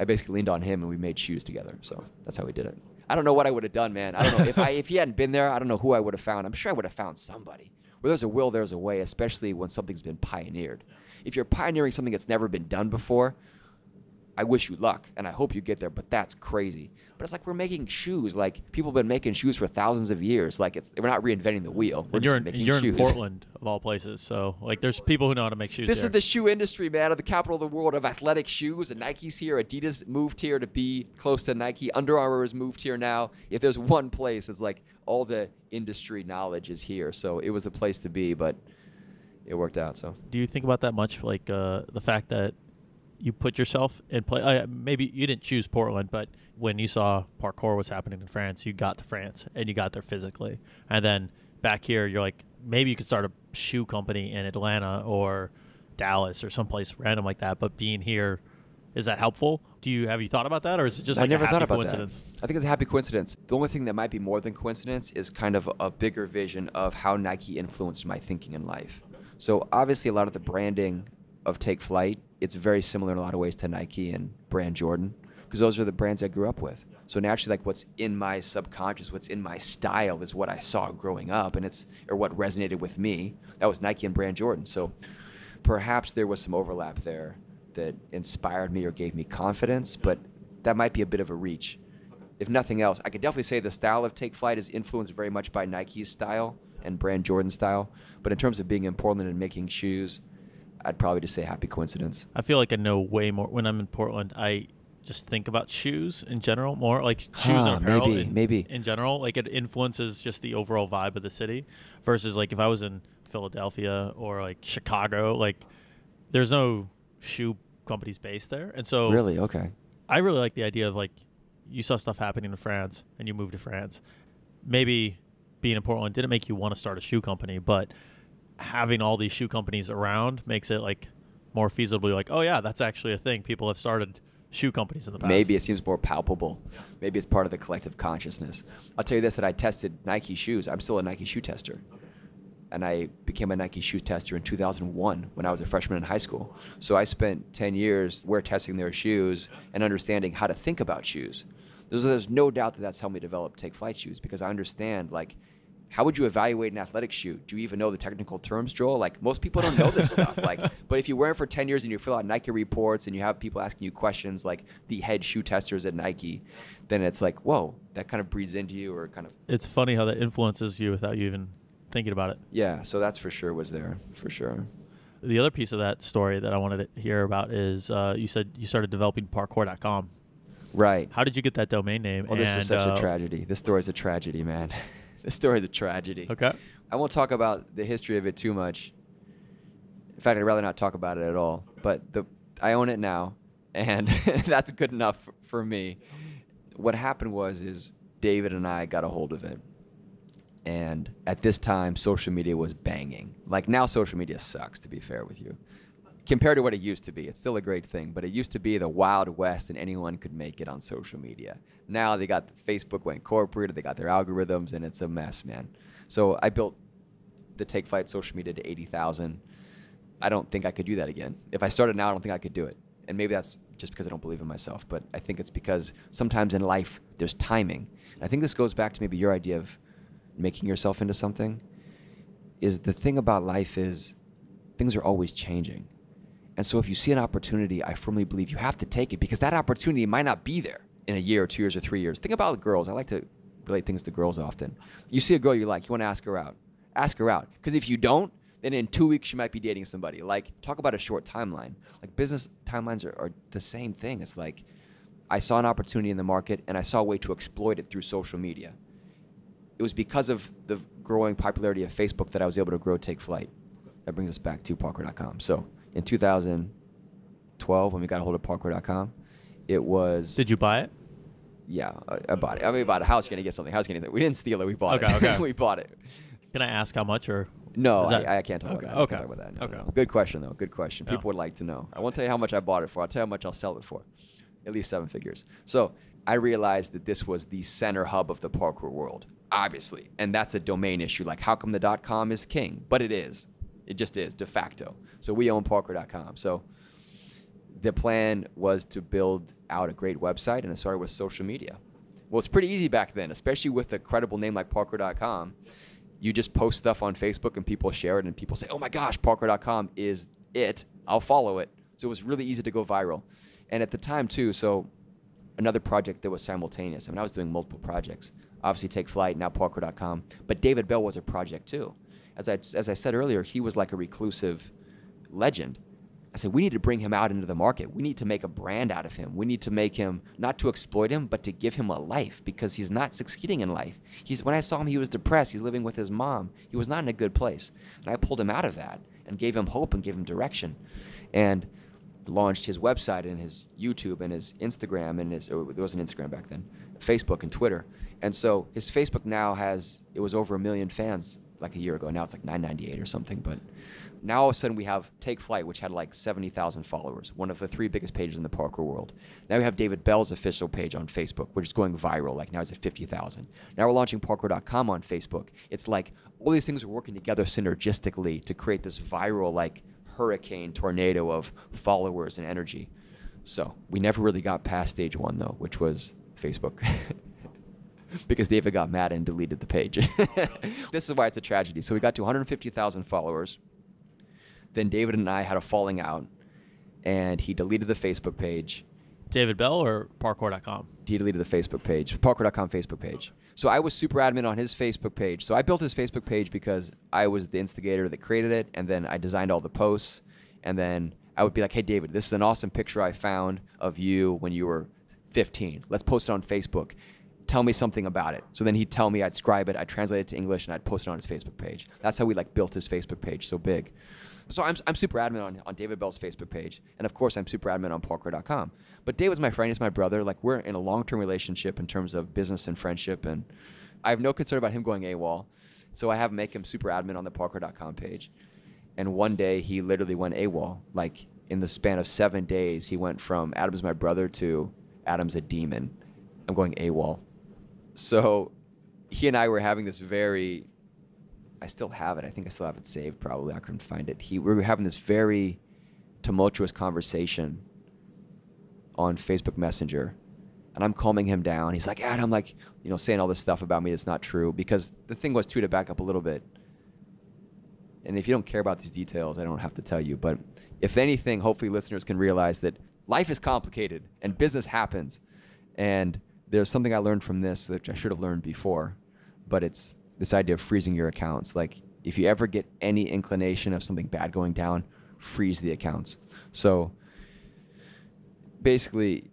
I basically leaned on him, and we made shoes together. So that's how we did it. I don't know what I would have done, man. I don't know if he hadn't been there. I don't know who I would have found. I'm sure I would have found somebody. Where there's a will, there's a way, especially when something's been pioneered. If you're pioneering something that's never been done before, I wish you luck, and I hope you get there, but that's crazy. But it's like we're making shoes. Like, people have been making shoes for thousands of years. Like, we're not reinventing the wheel. We're just making shoes. You're in Portland, of all places, so, like, there's people who know how to make shoes This here. is the shoe industry, man, of the capital of the world of athletic shoes, and Nike's here. Adidas moved here to be close to Nike. Under Armour has moved here now. If there's one place, it's like all the industry knowledge is here. So it was a place to be, but it worked out. So do you think about that much, like the fact that you put yourself in play? Maybe you didn't choose Portland, but when you saw parkour was happening in France, you got to France and you got there physically. And then back here, you're like, maybe you could start a shoe company in Atlanta or Dallas or someplace random like that. But being here, is that helpful? Have you thought about that, or is it just like I never a happy thought about coincidence? That. I think it's a happy coincidence. The only thing that might be more than coincidence is kind of a bigger vision of how Nike influenced my thinking in life. So obviously, a lot of the branding of Take Flight, it's very similar in a lot of ways to Nike and brand Jordan, because those are the brands I grew up with. So naturally, like, what's in my subconscious, what's in my style is what I saw growing up, and or what resonated with me. That was Nike and brand Jordan. So perhaps there was some overlap there that inspired me or gave me confidence, but that might be a bit of a reach. If nothing else, I could definitely say the style of Take Flight is influenced very much by Nike's style and brand Jordan style. But in terms of being in Portland and making shoes, I'd probably just say happy coincidence. I feel like I know way more. When I'm in Portland, I just think about shoes in general more, like shoes and apparel maybe. in general. Like, it influences just the overall vibe of the city versus like if I was in Philadelphia or like Chicago, like there's no shoe companies based there. And so Really? Okay. I really like the idea of, like, you saw stuff happening in France and you moved to France. Maybe being in Portland didn't make you want to start a shoe company, but having all these shoe companies around makes it like more feasibly like, oh yeah, that's actually a thing. People have started shoe companies in the past. Maybe it seems more palpable. Maybe it's part of the collective consciousness. I'll tell you this, that I tested Nike shoes. I'm still a Nike shoe tester. And I became a Nike shoe tester in 2001 when I was a freshman in high school. So I spent 10 years wear testing their shoes and understanding how to think about shoes. There's no doubt that that's helped me develop Take Flight shoes, because I understand, like, how would you evaluate an athletic shoe? Do you even know the technical terms, Joel? Like, most people don't know this stuff. Like, but if you wear it for 10 years and you fill out Nike reports and you have people asking you questions like the head shoe testers at Nike, then it's like, whoa, that kind of breathes into you, or kind of. It's funny how that influences you without you even thinking about it. Yeah, so that's for sure was there, for sure. The other piece of that story that I wanted to hear about is you said you started developing parkour.com. Right. How did you get that domain name? Oh, this is such a tragedy. This story is a tragedy, man. This story is a tragedy. Okay. I won't talk about the history of it too much. In fact, I'd rather not talk about it at all. But I own it now, and that's good enough for me. What happened is David and I got a hold of it. And at this time, social media was banging. Like, now social media sucks, to be fair with you. Compared to what it used to be, it's still a great thing, but it used to be the Wild West and anyone could make it on social media. Now they got Facebook went corporate, they got their algorithms, and it's a mess, man. So I built the Take Flight social media to 80,000. I don't think I could do that again. If I started now, I don't think I could do it. And maybe that's just because I don't believe in myself, but I think it's because sometimes in life there's timing. And I think this goes back to maybe your idea of making yourself into something. Is the thing about life is things are always changing. And so if you see an opportunity, I firmly believe you have to take it, because that opportunity might not be there in a year or 2 years or 3 years. Think about girls. I like to relate things to girls often. You see a girl you like, you want to ask her out. Ask her out. Because if you don't, then in 2 weeks you might be dating somebody. Like, talk about a short timeline. Like, business timelines are the same thing. It's like, I saw an opportunity in the market and I saw a way to exploit it through social media. It was because of the growing popularity of Facebook that I was able to grow Take Flight. That brings us back to parkour.com. So in 2012, when we got a hold of parkour.com, it was... Did you buy it? Yeah, I bought it. I mean, we bought it. How else are you going to get something? How else are you going to get it? We didn't steal it. We bought it. Okay. We bought it. Can I ask how much, or No, That, I can't talk about that. I can't talk about that. No. Good question, though. Good question. People would like to know. I won't tell you how much I bought it for. I'll tell you how much I'll sell it for. At least 7 figures. So I realized that this was the center hub of the parkour world, obviously. And that's a domain issue. Like, how come the .com is king? But it is. It just is, de facto. So we own parkour.com. So the plan was to build out a great website, and it started with social media. Well, it's pretty easy back then, especially with a credible name like parkour.com. You just post stuff on Facebook and people share it, and people say, oh my gosh, parkour.com is it. I'll follow it. So it was really easy to go viral. And at the time too, so another project that was simultaneous. I mean, I was doing multiple projects. Obviously Take Flight, now parkour.com. But David Belle was a project too. As I said earlier, he was like a reclusive legend. I said, we need to bring him out into the market. We need to make a brand out of him. We need to make him, not to exploit him, but to give him a life, because he's not succeeding in life. When I saw him, he was depressed. He's living with his mom. He was not in a good place. And I pulled him out of that and gave him hope and gave him direction. And launched his website and his YouTube and his Instagram and there wasn't Instagram back then, Facebook and Twitter. And so his Facebook now it was over 1 million fans like a year ago. Now it's like 998 or something. But now all of a sudden we have Take Flight, which had like 70,000 followers, one of the 3 biggest pages in the parkour world. Now we have David Belle's official page on Facebook, which is going viral. Like now it's at 50,000. Now we're launching parkour.com on Facebook. It's like all these things are working together synergistically to create this viral like hurricane tornado of followers and energy. So we never really got past stage 1 though, which was Facebook. Because David got mad and deleted the page. This is why it's a tragedy. So we got to 150,000 followers. Then David and I had a falling out, and he deleted the Facebook page. David Belle or parkour.com? He deleted the Facebook page, parkour.com Facebook page. So I was super admin on his Facebook page. So I built his Facebook page because I was the instigator that created it, and then I designed all the posts. And then I would be like, hey, David, this is an awesome picture I found of you when you were 15. Let's post it on Facebook. Tell me something about it. So then he'd tell me, I'd scribe it, I'd translate it to English, and I'd post it on his Facebook page. That's how we like built his Facebook page so big. So I'm super admin on David Belle's Facebook page. And of course, I'm super admin on parkour.com. But David's my friend, he's my brother. Like we're in a long-term relationship in terms of business and friendship. And I have no concern about him going AWOL. So I make him super admin on the parkour.com page. And one day he literally went AWOL. Like in the span of 7 days, he went from Adam's my brother to Adam's a demon. I'm going AWOL. So he and I were having this I still have it. I think I still have it saved probably. I couldn't find it. We were having this very tumultuous conversation on Facebook Messenger. And I'm calming him down. He's like, Adam, like, saying all this stuff about me that's not true. Because the thing was, too, to back up a little bit. And if you don't care about these details, I don't have to tell you. But if anything, hopefully listeners can realize that life is complicated and business happens. And there's something I learned from this that I should have learned before, but it's this idea of freezing your accounts. Like if you ever get any inclination of something bad going down, freeze the accounts. So basically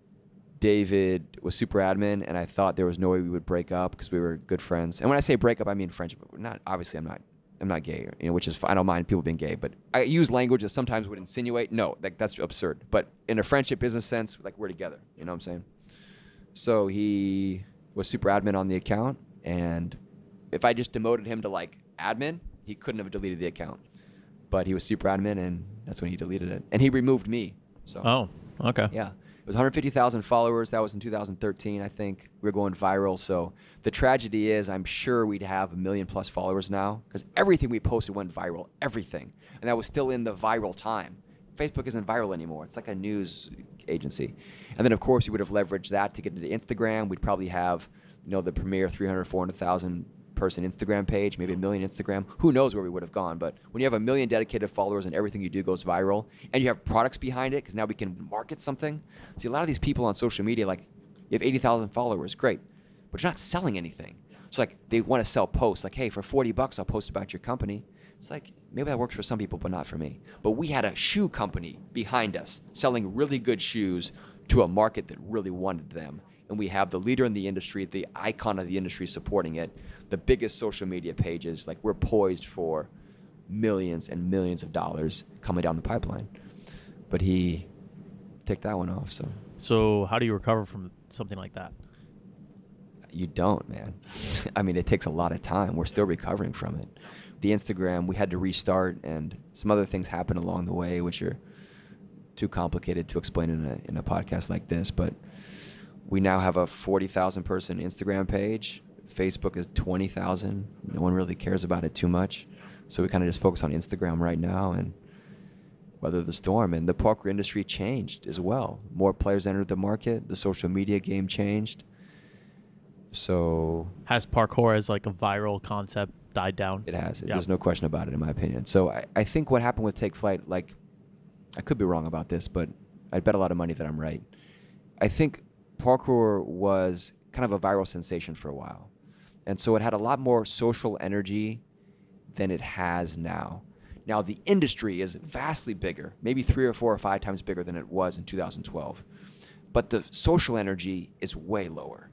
David was super admin and I thought there was no way we would break up because we were good friends. And when I say break up, I mean friendship. Obviously I'm not gay, which is fine. I don't mind people being gay, but I use language that sometimes would insinuate, no, that's absurd. But in a friendship business sense, like we're together, you know what I'm saying? So he was super admin on the account, and if I just demoted him to like admin, he couldn't have deleted the account. But he was super admin, and that's when he deleted it. And he removed me. So oh, okay. Yeah. It was 150,000 followers. That was in 2013, I think. We were going viral. So the tragedy is I'm sure we'd have 1 million plus followers now because everything we posted went viral. Everything. And that was still in the viral time. Facebook isn't viral anymore. It's like a news agency. And then, of course, we would have leveraged that to get into Instagram. We'd probably have, the premier 300, 400,000 person Instagram page, maybe 1 million Instagram. Who knows where we would have gone. But when you have 1 million dedicated followers and everything you do goes viral, and you have products behind it, because now we can market something. See, a lot of these people on social media, like, you have 80,000 followers, great. But you're not selling anything. So, like, they want to sell posts. Like, hey, for $40, I'll post about your company. It's like, maybe that works for some people, but not for me. But we had a shoe company behind us selling really good shoes to a market that really wanted them. And we have the leader in the industry, the icon of the industry supporting it, the biggest social media pages. Like we're poised for millions and millions of dollars coming down the pipeline. But he ticked that one off. So how do you recover from something like that? You don't, man. I mean, it takes a lot of time. We're still recovering from it. The Instagram, we had to restart, and some other things happened along the way, which are too complicated to explain in a podcast like this. But we now have a 40,000 person Instagram page. Facebook is 20,000. No one really cares about it too much. So we kind of just focus on Instagram right now and weather the storm. And the parkour industry changed as well. More players entered the market. The social media game changed. So has parkour as like a viral concept died down? It has. Yep. There's no question about it, in my opinion. So I think what happened with Take Flight, like, I could be wrong about this, but I'd bet a lot of money that I'm right. I think parkour was kind of a viral sensation for a while. And so it had a lot more social energy than it has now. Now, the industry is vastly bigger, maybe 3 or 4 or 5 times bigger than it was in 2012. But the social energy is way lower.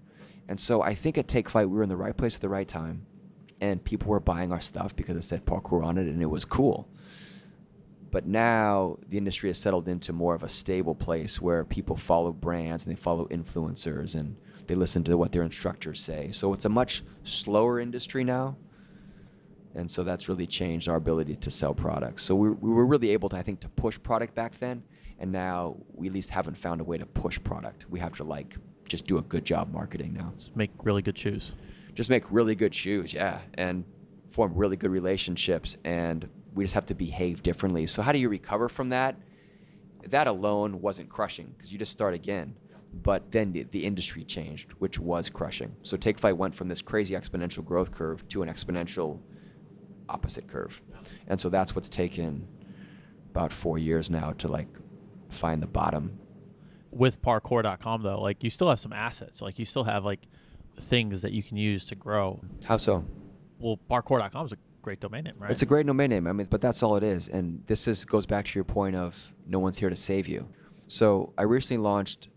And so I think at Take Flight, we were in the right place at the right time. And people were buying our stuff because it said parkour on it, and it was cool. But now the industry has settled into more of a stable place where people follow brands and they follow influencers and they listen to what their instructors say. So it's a much slower industry now. And so that's really changed our ability to sell products. So we were really able to, I think, to push product back then. And now we at least haven't found a way to push product. We have to like just do a good job marketing now. Just make really good shoes. Just make really good shoes, yeah. And form really good relationships. And we just have to behave differently. So how do you recover from that? That alone wasn't crushing because you just start again. But then the industry changed, which was crushing. So Take Flight went from this crazy exponential growth curve to an exponential opposite curve. And so that's what's taken about 4 years now to like find the bottom. With parkour.com though, like you still have some assets. Like you still have like things that you can use to grow. How so? Well, parkour.com is a great domain name, right? It's a great domain name. I mean, but that's all it is. And this goes back to your point of no one's here to save you. So I recently launched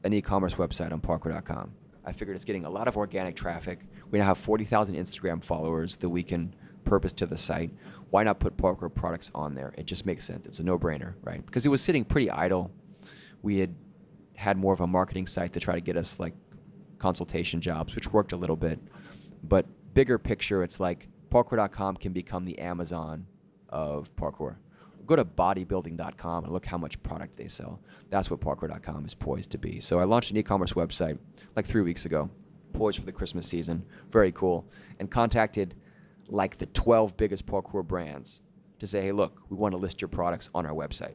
an e-commerce website on parkour.com. I figured it's getting a lot of organic traffic. We now have 40,000 Instagram followers that we can purpose to the site. Why not put parkour products on there? It just makes sense. It's a no-brainer, right? Because it was sitting pretty idle. We had more of a marketing site to try to get us like consultation jobs, which worked a little bit. But bigger picture, it's like parkour.com can become the Amazon of parkour. Go to bodybuilding.com and look how much product they sell. That's what parkour.com is poised to be. So I launched an e-commerce website like 3 weeks ago, poised for the Christmas season. Very cool. And contacted like the 12 biggest parkour brands to say, hey, look, we want to list your products on our website.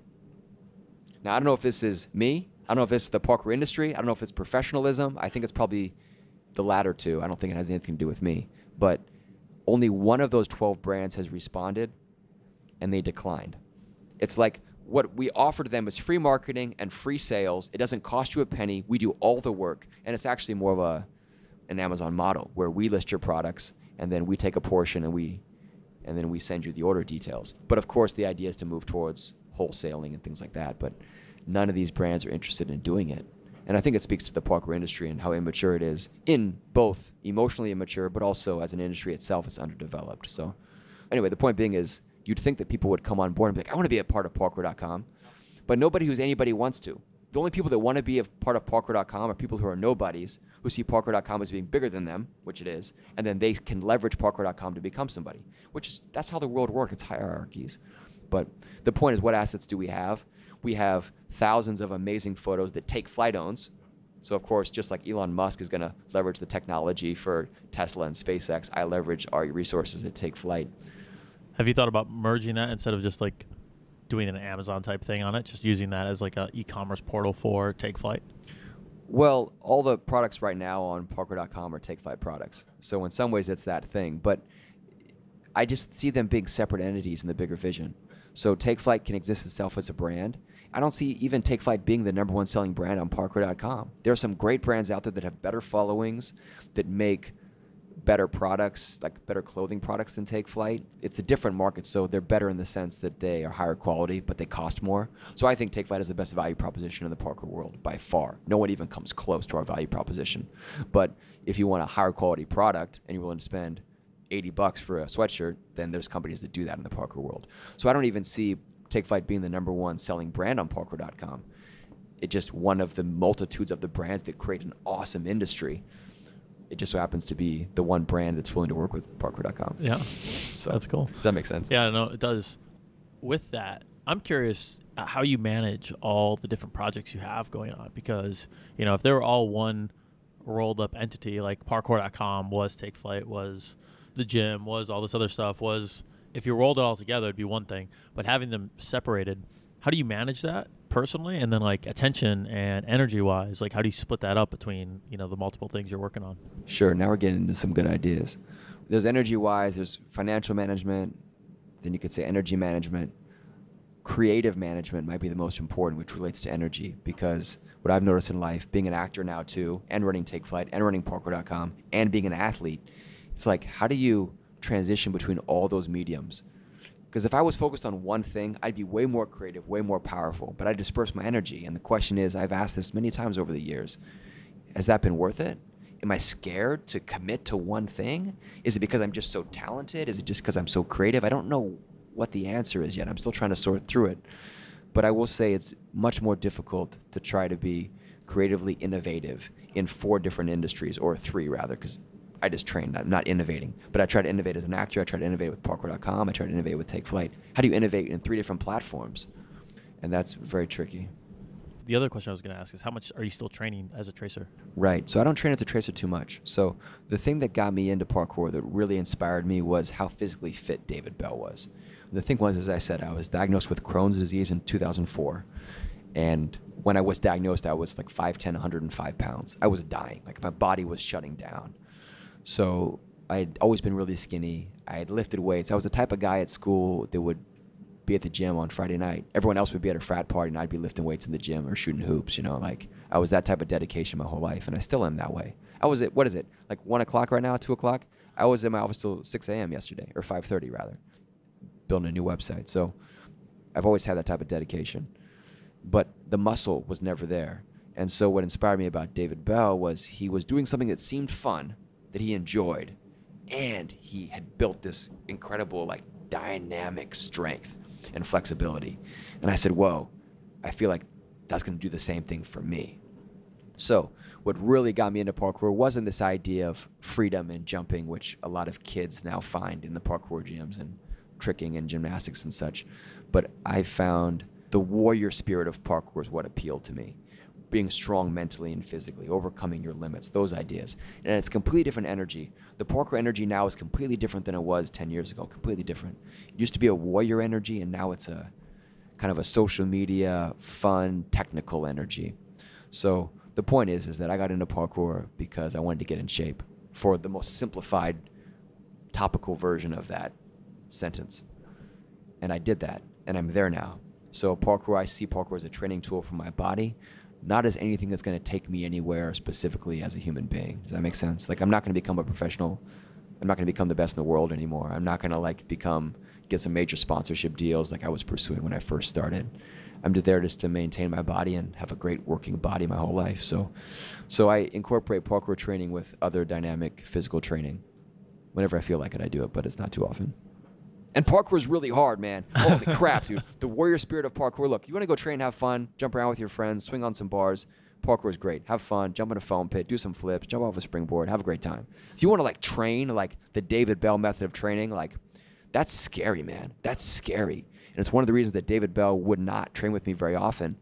Now, I don't know if this is me. I don't know if it's the parkour industry. I don't know if it's professionalism. I think it's probably the latter two. I don't think it has anything to do with me. But only one of those 12 brands has responded, and they declined. It's like what we offer to them is free marketing and free sales. It doesn't cost you a penny. We do all the work. And it's actually more of an Amazon model where we list your products, and then we take a portion and then we send you the order details. But of course, the idea is to move towards wholesaling and things like that. But none of these brands are interested in doing it. And I think it speaks to the parkour industry and how immature it is in both emotionally immature, but also as an industry itself, it's underdeveloped. So anyway, the point being is you'd think that people would come on board and be like, I want to be a part of parkour.com. But nobody who's anybody wants to. The only people that want to be a part of parkour.com are people who are nobodies, who see parkour.com as being bigger than them, which it is, and then they can leverage parkour.com to become somebody, that's how the world works. It's hierarchies. But the point is, what assets do we have? We have thousands of amazing photos that Take Flight owns. So of course, just like Elon Musk is going to leverage the technology for Tesla and SpaceX, I leverage our resources at Take Flight. Have you thought about merging that instead of just like doing an Amazon type thing on it, just using that as like a e-commerce portal for Take Flight? Well, all the products right now on parkour.com are Take Flight products. So in some ways it's that thing, but I just see them being separate entities in the bigger vision. So Take Flight can exist itself as a brand. I don't see even Take Flight being the #1 selling brand on parkour.com. There are some great brands out there that have better followings, that make better products, like better clothing products than Take Flight. It's a different market, so they're better in the sense that they are higher quality, but they cost more. So I think Take Flight is the best value proposition in the parkour world by far. No one even comes close to our value proposition. But if you want a higher quality product and you're willing to spend $80 for a sweatshirt, then there's companies that do that in the parkour world. So I don't even see Take Flight being the #1 selling brand on parkour.com. It's just one of the multitudes of the brands that create an awesome industry. It just so happens to be the one brand that's willing to work with parkour.com. Yeah. So That's cool. Does that make sense? Yeah, no, it does. With that, I'm curious how you manage all the different projects you have going on, because, if they were all one rolled up entity, like parkour.com was Take Flight, was the gym, was all this other stuff, was, if you rolled it all together, it'd be one thing. But having them separated, how do you manage that personally? And then like attention and energy wise, like how do you split that up between, the multiple things you're working on? Sure. Now we're getting into some good ideas. There's energy wise, there's financial management, then you could say energy management. Creative management might be the most important, which relates to energy, because what I've noticed in life, being an actor now too, and running Take Flight, and running parkour.com, and being an athlete, it's like, how do you transition between all those mediums? Because if I was focused on one thing, I'd be way more creative, way more powerful, but I disperse my energy. And the question is, I've asked this many times over the years, has that been worth it? Am I scared to commit to one thing? Is it because I'm just so talented? Is it just because I'm so creative? I don't know what the answer is yet. I'm still trying to sort through it. But I will say it's much more difficult to try to be creatively innovative in 4 different industries, or 3 rather, because I just trained. I'm not innovating. But I try to innovate as an actor. I try to innovate with parkour.com. I try to innovate with Take Flight. How do you innovate in 3 different platforms? And that's very tricky. The other question I was going to ask is, how much are you still training as a Traceur? Right. So I don't train as a Traceur too much. So the thing that got me into parkour that really inspired me was how physically fit David Belle was. The thing was, as I said, I was diagnosed with Crohn's disease in 2004. And when I was diagnosed, I was like 5'10", 105 pounds. I was dying. Like my body was shutting down. So I had always been really skinny. I had lifted weights. I was the type of guy at school that would be at the gym on Friday night. Everyone else would be at a frat party, and I'd be lifting weights in the gym or shooting hoops. Like I was that type of dedication my whole life, and I still am that way. I was at, what is it, like 1 o'clock right now, 2 o'clock? I was in my office till 6 a.m. yesterday, or 5:30 rather, building a new website. So I've always had that type of dedication, but the muscle was never there. And so what inspired me about David Belle was he was doing something that seemed fun, that he enjoyed, and he had built this incredible like dynamic strength and flexibility. And I said, whoa, I feel like that's going to do the same thing for me. So what really got me into parkour wasn't this idea of freedom and jumping, which a lot of kids now find in the parkour gyms and tricking and gymnastics and such. But I found the warrior spirit of parkour is what appealed to me. Being strong mentally and physically, overcoming your limits, those ideas. And it's completely different energy. The parkour energy now is completely different than it was 10 years ago, completely different. It used to be a warrior energy, and now it's a kind of a social media, fun, technical energy. So the point is that I got into parkour because I wanted to get in shape, for the most simplified, topical version of that sentence. And I did that, and I'm there now. So parkour, I see parkour as a training tool for my body, not as anything that's going to take me anywhere specifically as a human being. Does that make sense? Like, I'm not going to become a professional. I'm not going to become the best in the world anymore. I'm not going to get some major sponsorship deals like I was pursuing when I first started. I'm just there to maintain my body and have a great working body my whole life. So I incorporate parkour training with other dynamic physical training. Whenever I feel like it, I do it, but it's not too often. And parkour is really hard, man. Holy crap, dude. The warrior spirit of parkour. Look, you want to go train, have fun, jump around with your friends, swing on some bars. Parkour is great. Have fun, jump in a foam pit, do some flips, jump off a springboard, have a great time. If you want to like train like the David Belle method of training, like that's scary, man. That's scary. And it's one of the reasons that David Belle would not train with me very often,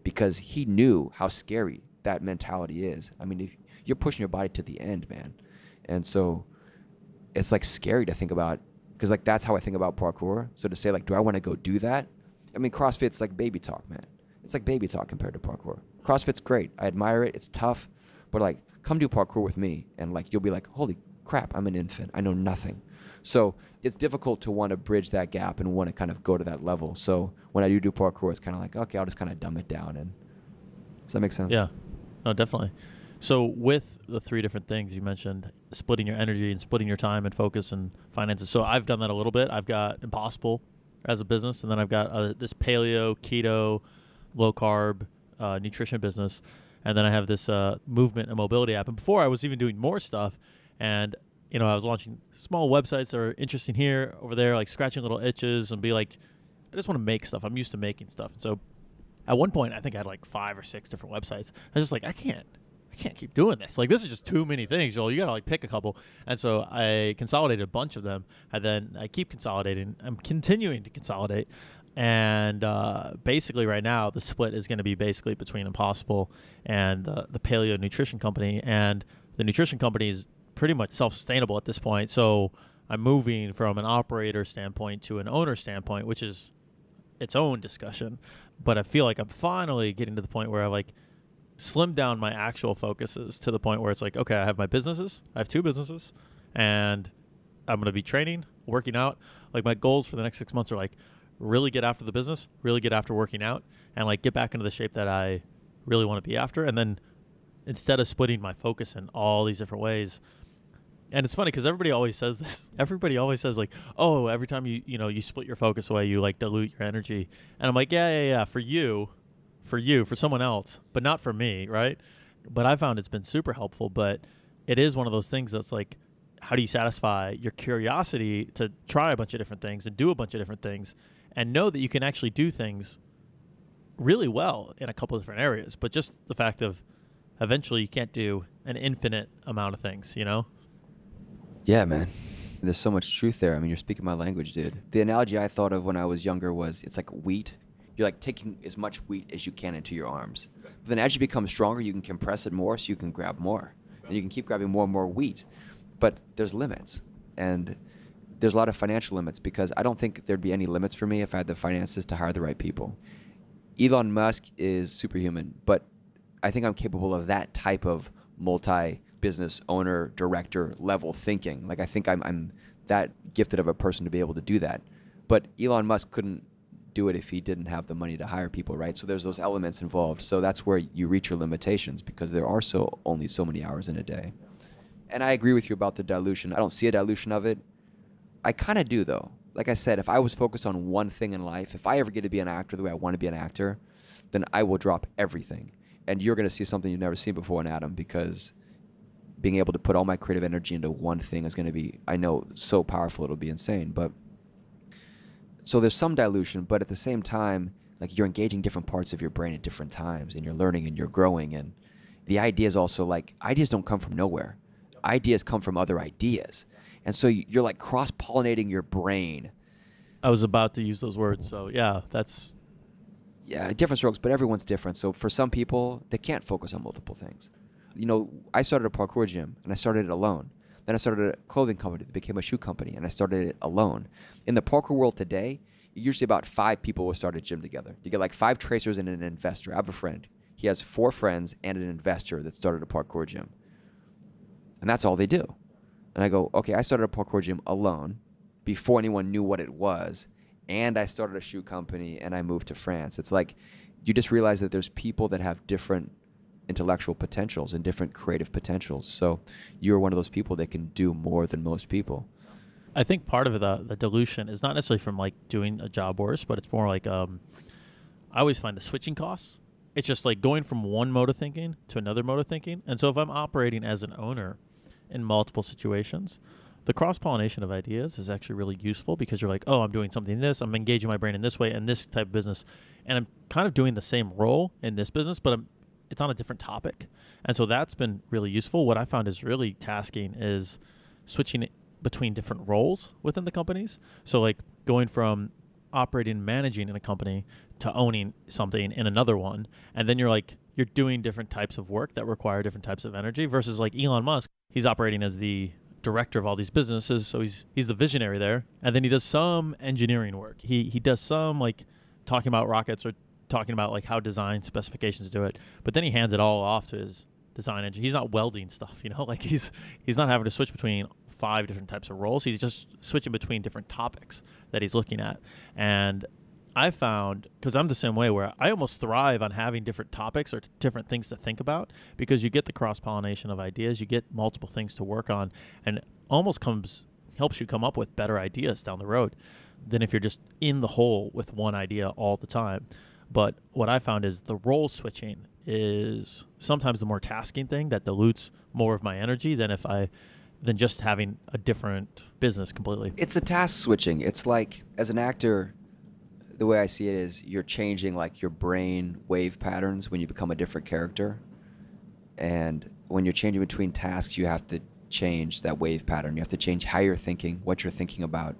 because he knew how scary that mentality is. I mean, if you're pushing your body to the end, man. And so it's like scary to think about, because like that's how I think about parkour. So to say like, do I want to go do that? I mean, CrossFit's like baby talk, man. It's like baby talk compared to parkour. CrossFit's great. I admire it. It's tough. But like, come do parkour with me. And like, you'll be like, holy crap, I'm an infant. I know nothing. So it's difficult to want to bridge that gap and want to kind of go to that level. So when I do parkour, it's kind of like, okay, I'll just kind of dumb it down. And does that make sense? Yeah, no, definitely. So with the 3 different things you mentioned, splitting your energy and splitting your time and focus and finances. So I've done that a little bit. I've got Impossible as a business, and then I've got this paleo, keto, low carb nutrition business. And then I have this movement and mobility app. And before I was even doing more stuff, and I was launching small websites that are interesting here, over there, like scratching little itches and be like, I just want to make stuff. I'm used to making stuff. And so at one point, I think I had like 5 or 6 different websites. I was just like, I can't can't keep doing this. Like, this is just too many things, Joel. You got to like pick a couple. And so I consolidated a bunch of them, and then I keep consolidating. I'm continuing to consolidate. And basically right now, the split is going to be basically between Impossible and the Paleo Nutrition Company. And the nutrition company is pretty much self-sustainable at this point. So I'm moving from an operator standpoint to an owner standpoint, which is its own discussion. But I feel like I'm finally getting to the point where I like slimmed down my actual focuses to the point where it's like, okay, I have my businesses. I have 2 businesses, and I'm going to be training, working out. Like, my goals for the next 6 months are like really get after the business, really get after working out, and like get back into the shape that I really want to be after. And then instead of splitting my focus in all these different ways, and it's funny because everybody always says this. Everybody always says like, oh, every time you split your focus away, you like dilute your energy. And I'm like, yeah, for you, for someone else, but not for me, right? But I found it's been super helpful. But it is one of those things that's like, how do you satisfy your curiosity to try a bunch of different things and do a bunch of different things and know that you can actually do things really well in a couple of different areas, but just the fact of eventually you can't do an infinite amount of things, you know? Yeah, man. There's so much truth there. I mean, you're speaking my language, dude. The analogy I thought of when I was younger was it's like wheat. You're like taking as much wheat as you can into your arms. But then as you become stronger, you can compress it more so you can grab more. And you can keep grabbing more and more wheat. But there's limits. And there's a lot of financial limits because I don't think there'd be any limits for me if I had the finances to hire the right people. Elon Musk is superhuman, but I think I'm capable of that type of multi-business owner, director level thinking. Like, I think I'm that gifted of a person to be able to do that. But Elon Musk couldn't do it if he didn't have the money to hire people, right? So there's those elements involved. So that's where you reach your limitations because there are only so many hours in a day. And I agree with you about the dilution. I don't see a dilution of it. I kind of do, though. Like I said, if I was focused on one thing in life, if I ever get to be an actor the way I want to be an actor, then I will drop everything. And you're going to see something you've never seen before in Adam because being able to put all my creative energy into one thing is going to be, I know, so powerful it'll be insane. But so there's some dilution, but at the same time, like, you're engaging different parts of your brain at different times, and you're learning and you're growing. And the ideas also, like, ideas don't come from nowhere. Ideas come from other ideas. And so you're like cross-pollinating your brain. I was about to use those words. So yeah, that's... Yeah, different strokes, but everyone's different. So for some people, they can't focus on multiple things. You know, I started a parkour gym, and I started it alone. Then I started a clothing company that became a shoe company, and I started it alone. In the parkour world today, usually about 5 people will start a gym together. You get like 5 tracers and an investor. I have a friend. He has 4 friends and an investor that started a parkour gym. And that's all they do. And I go, okay, I started a parkour gym alone before anyone knew what it was. And I started a shoe company, and I moved to France. It's like you just realize that there's people that have different intellectual potentials and different creative potentials. So you're one of those people that can do more than most people. I think part of the dilution is not necessarily from like doing a job worse, but it's more like I always find the switching costs. It's just like going from one mode of thinking to another mode of thinking. And so if I'm operating as an owner in multiple situations, the cross-pollination of ideas is actually really useful because you're like, oh, I'm doing something this, I'm engaging my brain in this way in this type of business, and I'm kind of doing the same role in this business, but it's on a different topic. And so that's been really useful. What I found is really tasking is switching between different roles within the companies. So like going from operating and managing in a company to owning something in another one, and then you're doing different types of work that require different types of energy versus like Elon Musk, he's operating as the director of all these businesses, so he's the visionary there, and then he does some engineering work. He does some like talking about rockets or talking about like how design specifications do it, but then he hands it all off to his design engineer. He's not welding stuff, you know, like he's not having to switch between 5 different types of roles. He's just switching between different topics that he's looking at. And I found, because I'm the same way, where I almost thrive on having different topics or different things to think about, because you get the cross-pollination of ideas, you get multiple things to work on, and it almost helps you come up with better ideas down the road than if you're just in the hole with one idea all the time. But what I found is the role switching is sometimes the more tasking thing that dilutes more of my energy than just having a different business completely. It's the task switching. It's like, as an actor, the way I see it is you're changing like your brain wave patterns when you become a different character. And when you're changing between tasks, you have to change that wave pattern. You have to change how you're thinking, what you're thinking about.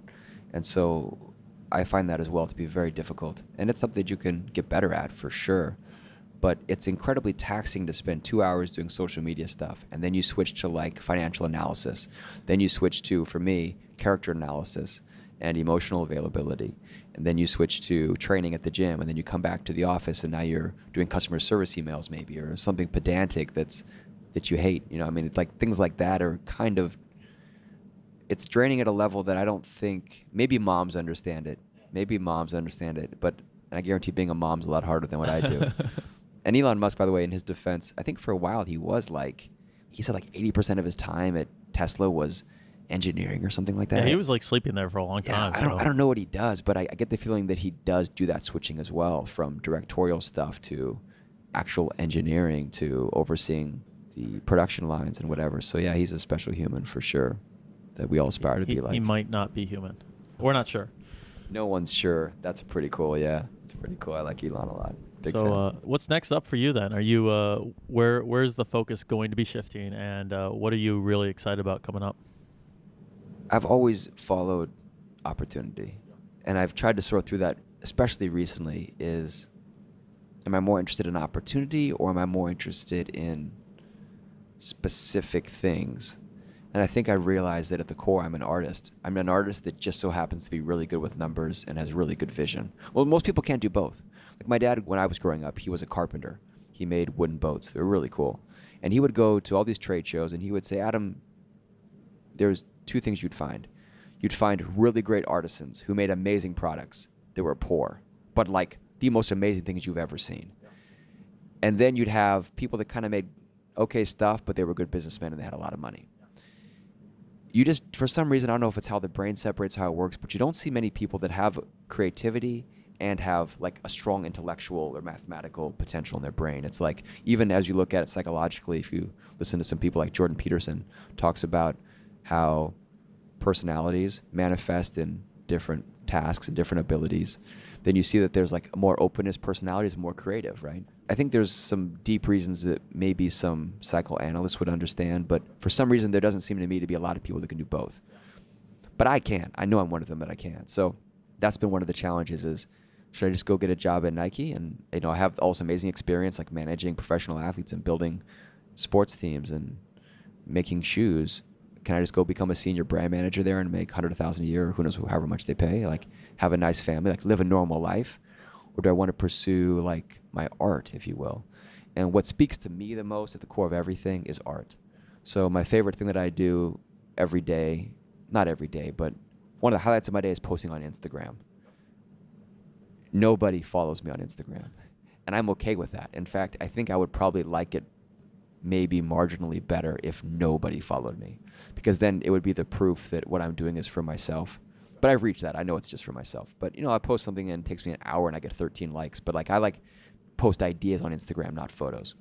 And so I find that as well to be very difficult. And it's something that you can get better at for sure. But it's incredibly taxing to spend 2 hours doing social media stuff. And then you switch to like financial analysis. Then you switch to, for me, character analysis and emotional availability. And then you switch to training at the gym. And then you come back to the office and now you're doing customer service emails maybe, or something pedantic that you hate. You know, I mean, it's like things like that are kind of, it's draining at a level that I don't think, maybe moms understand it. But I guarantee being a mom's a lot harder than what I do. And Elon Musk, by the way, in his defense, I think for a while he said like 80% of his time at Tesla was engineering or something like that. Yeah, he was like sleeping there for a long time. I don't know what he does, but I get the feeling that he does do that switching as well, from directorial stuff to actual engineering to overseeing the production lines and whatever. So yeah, he's a special human for sure that we all aspire to be like. He might not be human. We're not sure. No one's sure. That's pretty cool. Yeah, it's pretty cool. I like Elon a lot. Big fan. What's next up for you then? Are you where's the focus going to be shifting, and what are you really excited about coming up? I've always followed opportunity, and I've tried to sort through that, especially recently, am I more interested in opportunity or am I more interested in specific things? And I think I realized that at the core, I'm an artist. I'm an artist that just so happens to be really good with numbers and has really good vision. Well, most people can't do both. Like my dad, when I was growing up, he was a carpenter. He made wooden boats. They were really cool. And he would go to all these trade shows and he would say, Adam, there's two things you'd find. You'd find really great artisans who made amazing products that were poor, but like the most amazing things you've ever seen. And then you'd have people that kind of made okay stuff, but they were good businessmen and they had a lot of money. You just, for some reason, I don't know if it's how the brain separates, how it works, but you don't see many people that have creativity and have like a strong intellectual or mathematical potential in their brain. It's like, even as you look at it psychologically, if you listen to some people like Jordan Peterson talks about how personalities manifest in different tasks and different abilities, then you see that there's like more openness. Personalities more creative, right? I think there's some deep reasons that maybe some psychoanalysts would understand, but for some reason there doesn't seem to me to be a lot of people that can do both. But I can. I know I'm one of them that I can. So that's been one of the challenges is, should I just go get a job at Nike? And I have all this amazing experience like managing professional athletes and building sports teams and making shoes. Can I just go become a senior brand manager there and make $100,000 a year, or who knows, however much they pay, like have a nice family, like live a normal life? Or do I want to pursue like my art, if you will? And what speaks to me the most at the core of everything is art. So my favorite thing that I do every day, not every day, but one of the highlights of my day is posting on Instagram. Nobody follows me on Instagram, and I'm okay with that. In fact, I think I would probably like it maybe marginally better if nobody followed me, because then it would be the proof that what I'm doing is for myself. But I've reached that. I know it's just for myself. But I post something and it takes me an hour and I get 13 likes. But like I post ideas on Instagram, not photos.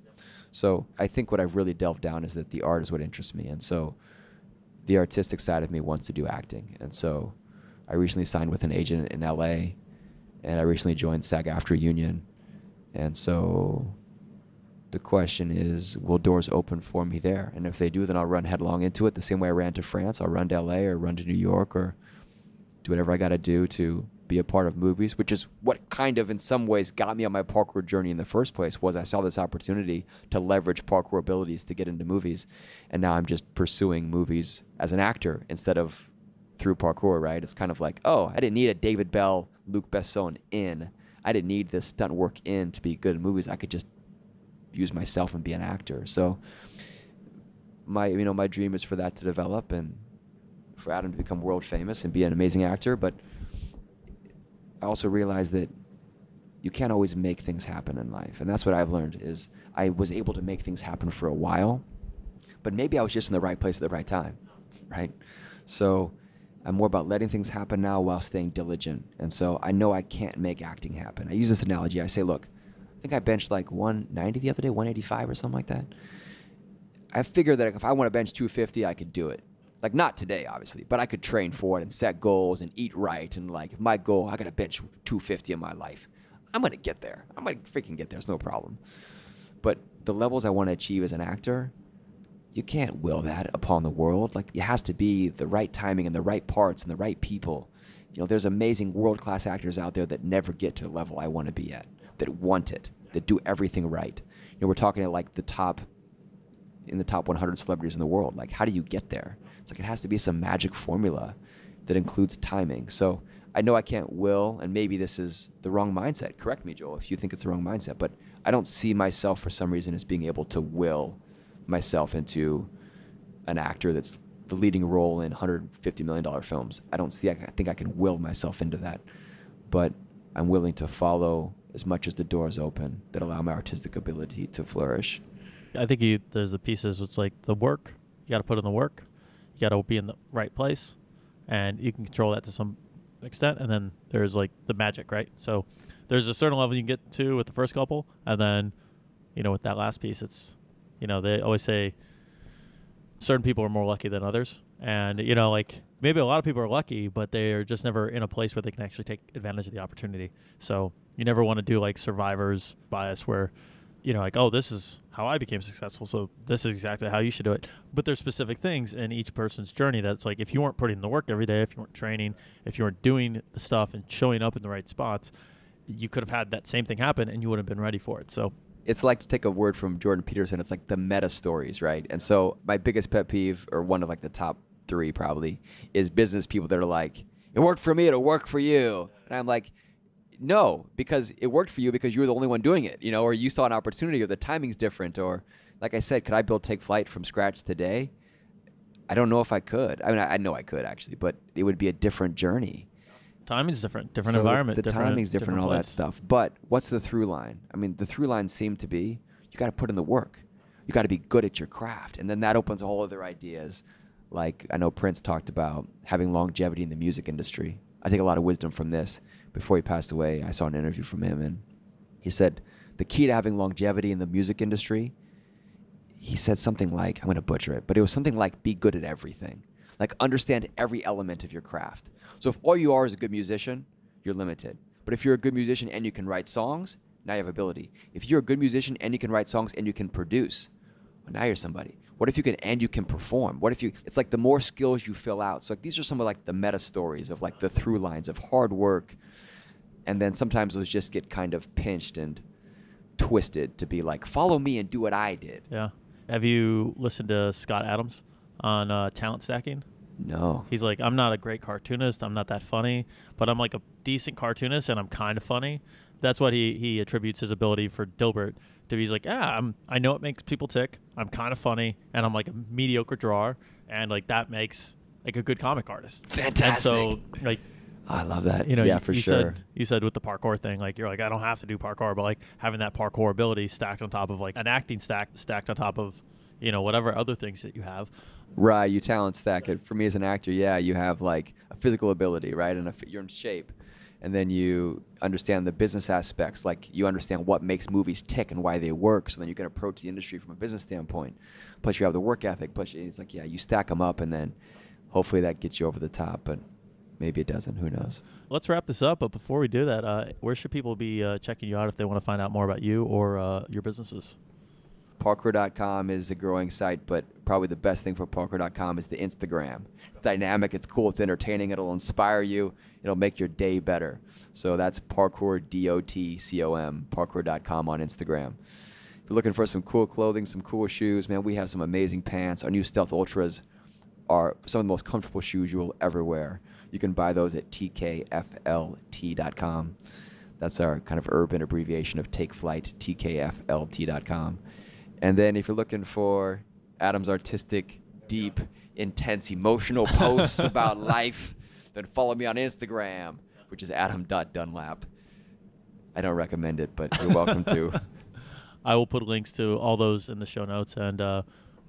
So I think what I've really delved down is that the art is what interests me. And so the artistic side of me wants to do acting. And so I recently signed with an agent in LA, and I recently joined SAG-AFTRA Union. And so the question is, will doors open for me there? And if they do, then I'll run headlong into it the same way I ran to France. I'll run to LA or run to New York or do whatever I got to do to be a part of movies, which is what kind of in some ways got me on my parkour journey in the first place. Was I saw this opportunity to leverage parkour abilities to get into movies, and now I'm just pursuing movies as an actor instead of through parkour, right? It's kind of like, oh, I didn't need a David Belle, Luc Besson in. I didn't need this stunt work in to be good in movies. I could just use myself and be an actor. So my dream is for that to develop and for Adam to become world famous and be an amazing actor. But I also realized that you can't always make things happen in life. And that's what I've learned is I was able to make things happen for a while, but maybe I was just in the right place at the right time, right? So I'm more about letting things happen now while staying diligent. And so I know I can't make acting happen. I use this analogy. I say, look, I think I benched like 190 the other day, 185 or something like that. I figured that if I want to bench 250, I could do it. Like not today, obviously, but I could train for it and set goals and eat right. And like my goal, I got to bench 250 in my life. I'm going to get there. I'm going to freaking get there. It's no problem. But the levels I want to achieve as an actor, you can't will that upon the world. Like, it has to be the right timing and the right parts and the right people. There's amazing world-class actors out there that never get to the level I want to be at, that want it, that do everything right. We're talking at like the top 100 celebrities in the world. Like, how do you get there? It's like, it has to be some magic formula that includes timing. So I know I can't will, and maybe this is the wrong mindset. Correct me, Joel, if you think it's the wrong mindset, but I don't see myself for some reason as being able to will myself into an actor that's the leading role in $150 million films. I think I can will myself into that, but I'm willing to follow as much as the doors open that allow my artistic ability to flourish. I think there's the pieces. It's like the work. You got to put in the work. You got to be in the right place, and you can control that to some extent. And then there's like the magic, right? So there's a certain level you can get to with the first couple, and then with that last piece, it's they always say certain people are more lucky than others, and like maybe a lot of people are lucky, but they're just never in a place where they can actually take advantage of the opportunity. So you never want to do like survivor's bias where like, oh, this is how I became successful, so this is exactly how you should do it. But there's specific things in each person's journey that's like, if you weren't putting in the work every day, if you weren't training, if you weren't doing the stuff and showing up in the right spots, you could have had that same thing happen and you wouldn't have been ready for it. So it's like, to take a word from Jordan Peterson, it's like the meta stories, right? And so my biggest pet peeve, or one of like the top 3 probably, is business people that are like, it worked for me, it'll work for you. And I'm like, no, because it worked for you because you were the only one doing it, or you saw an opportunity, or the timing's different, or like I said, could I build TKFLT from scratch today? I don't know if I could. I mean, I know I could actually, but it would be a different journey. Timing's different environment. The timing's different and all place. that stuff. But what's the through line? I mean, the through line seemed to be, you got to put in the work. You got to be good at your craft. And then that opens a whole other ideas. Like, I know Prince talked about having longevity in the music industry. I take a lot of wisdom from this. Before he passed away, I saw an interview from him, and he said the key to having longevity in the music industry, he said something like, I'm going to butcher it, but it was something like, be good at everything. Like, understand every element of your craft. So if all you are is a good musician, you're limited. But if you're a good musician and you can write songs, now you have ability. If you're a good musician and you can write songs and you can produce, well, now you're somebody. What if you can perform? What if it's like the more skills you fill out. So like, these are some of like the meta stories of like the through lines of hard work. And then sometimes those just get kind of pinched and twisted to be like, follow me and do what I did. Yeah. Have you listened to Scott Adams on talent stacking? No. He's like, I'm not a great cartoonist. I'm not that funny, but I'm like a decent cartoonist and I'm kind of funny. That's what he attributes his ability for Dilbert to. He's like, I know it makes people tick. I'm kind of funny and I'm like a mediocre drawer, and like that makes like a good comic artist. Fantastic. And so like, I love that. Yeah, for sure. You said with the parkour thing, like you're like, I don't have to do parkour, but like having that parkour ability stacked on top of like an acting stacked on top of, whatever other things that you have. Right, you talent stack it. For me as an actor, you have like a physical ability, right? And you're in shape. And then you understand the business aspects, like you understand what makes movies tick and why they work, so then you can approach the industry from a business standpoint. Plus you have the work ethic, plus it's like, you stack them up, and then hopefully that gets you over the top, but maybe it doesn't, who knows. Let's wrap this up, but before we do that, where should people be checking you out if they want to find out more about you or your businesses? Parkour.com is a growing site, but probably the best thing for Parkour.com is the Instagram. It's dynamic, it's cool, it's entertaining, it'll inspire you, it'll make your day better. So that's Parkour, DOTCOM, Parkour.com on Instagram. If you're looking for some cool clothing, some cool shoes, man, we have some amazing pants. Our new Stealth Ultras are some of the most comfortable shoes you will ever wear. You can buy those at TKFLT.com. That's our kind of urban abbreviation of TKFLT, TKFLT.com. And then if you're looking for Adam's artistic, deep, intense, emotional posts about life, then follow me on Instagram, which is adam.dunlap. I don't recommend it, but you're welcome to. I will put links to all those in the show notes, and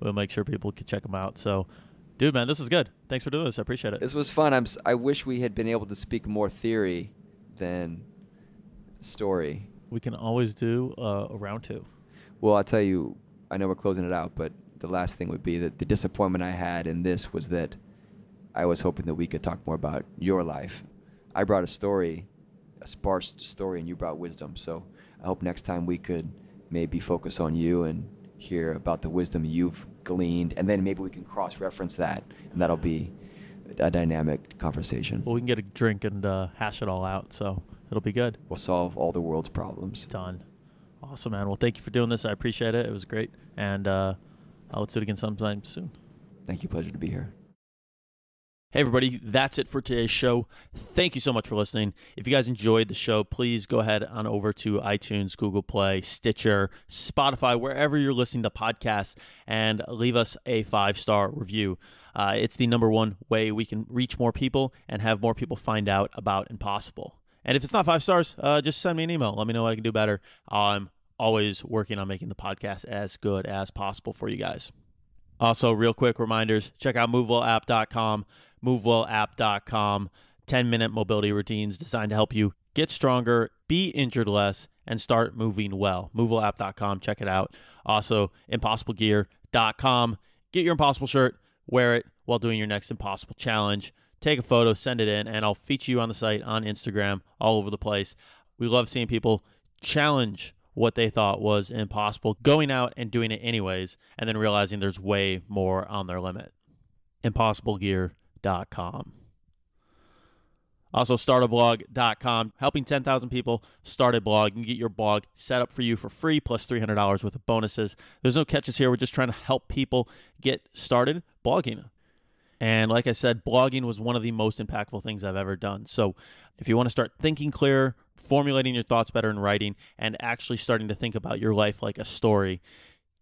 we'll make sure people can check them out. So, dude, man, this is good. Thanks for doing this. I appreciate it. This was fun. I wish we had been able to speak more theory than story. We can always do a round 2. Well, I'll tell you, I know we're closing it out, but the last thing would be that the disappointment I had in this was that I was hoping that we could talk more about your life. I brought a story, a sparse story, and you brought wisdom. So I hope next time we could maybe focus on you and hear about the wisdom you've gleaned, and then maybe we can cross-reference that, and that'll be a dynamic conversation. Well, we can get a drink and hash it all out, so it'll be good. We'll solve all the world's problems. Done. Awesome, man. Well, thank you for doing this. I appreciate it. It was great, and let's do it again sometime soon. Thank you. Pleasure to be here. Hey, everybody, that's it for today's show. Thank you so much for listening. If you guys enjoyed the show, please go ahead on over to iTunes, Google Play, Stitcher, Spotify, wherever you're listening to podcasts, and leave us a 5-star review. It's the number one way we can reach more people and have more people find out about Impossible. And if it's not 5 stars, just send me an email. Let me know what I can do better. I'm always working on making the podcast as good as possible for you guys. Also, real quick reminders, check out MoveWellApp.com. MoveWellApp.com, 10-minute mobility routines designed to help you get stronger, be injured less, and start moving well. MoveWellApp.com, check it out. Also, ImpossibleGear.com. Get your Impossible shirt, wear it while doing your next Impossible challenge. Take a photo, send it in, and I'll feature you on the site, on Instagram, all over the place. We love seeing people challenge what they thought was impossible, going out and doing it anyways, and then realizing there's way more on their limit. ImpossibleGear.com. Also, startablog.com, helping 10,000 people start a blog. You can get your blog set up for you for free, plus $300 worth of bonuses. There's no catches here. We're just trying to help people get started blogging. And like I said, blogging was one of the most impactful things I've ever done. So if you want to start thinking clearer, formulating your thoughts better in writing, and actually starting to think about your life like a story,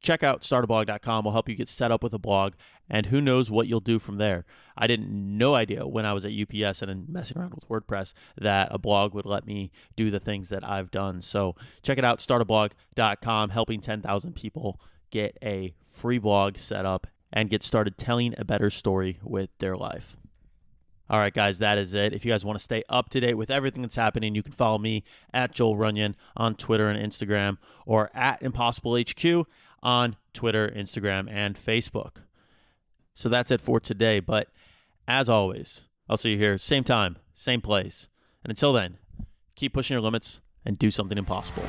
check out startablog.com. We'll help you get set up with a blog, and who knows what you'll do from there. I didn't no idea when I was at UPS and messing around with WordPress that a blog would let me do the things that I've done. So check it out, startablog.com, helping 10,000 people get a free blog set up and get started telling a better story with their life. All right, guys, that is it. If you guys want to stay up to date with everything that's happening, you can follow me at Joel Runyon on Twitter and Instagram, or at ImpossibleHQ on Twitter, Instagram, and Facebook. So that's it for today. But as always, I'll see you here, same time, same place. And until then, keep pushing your limits and do something impossible.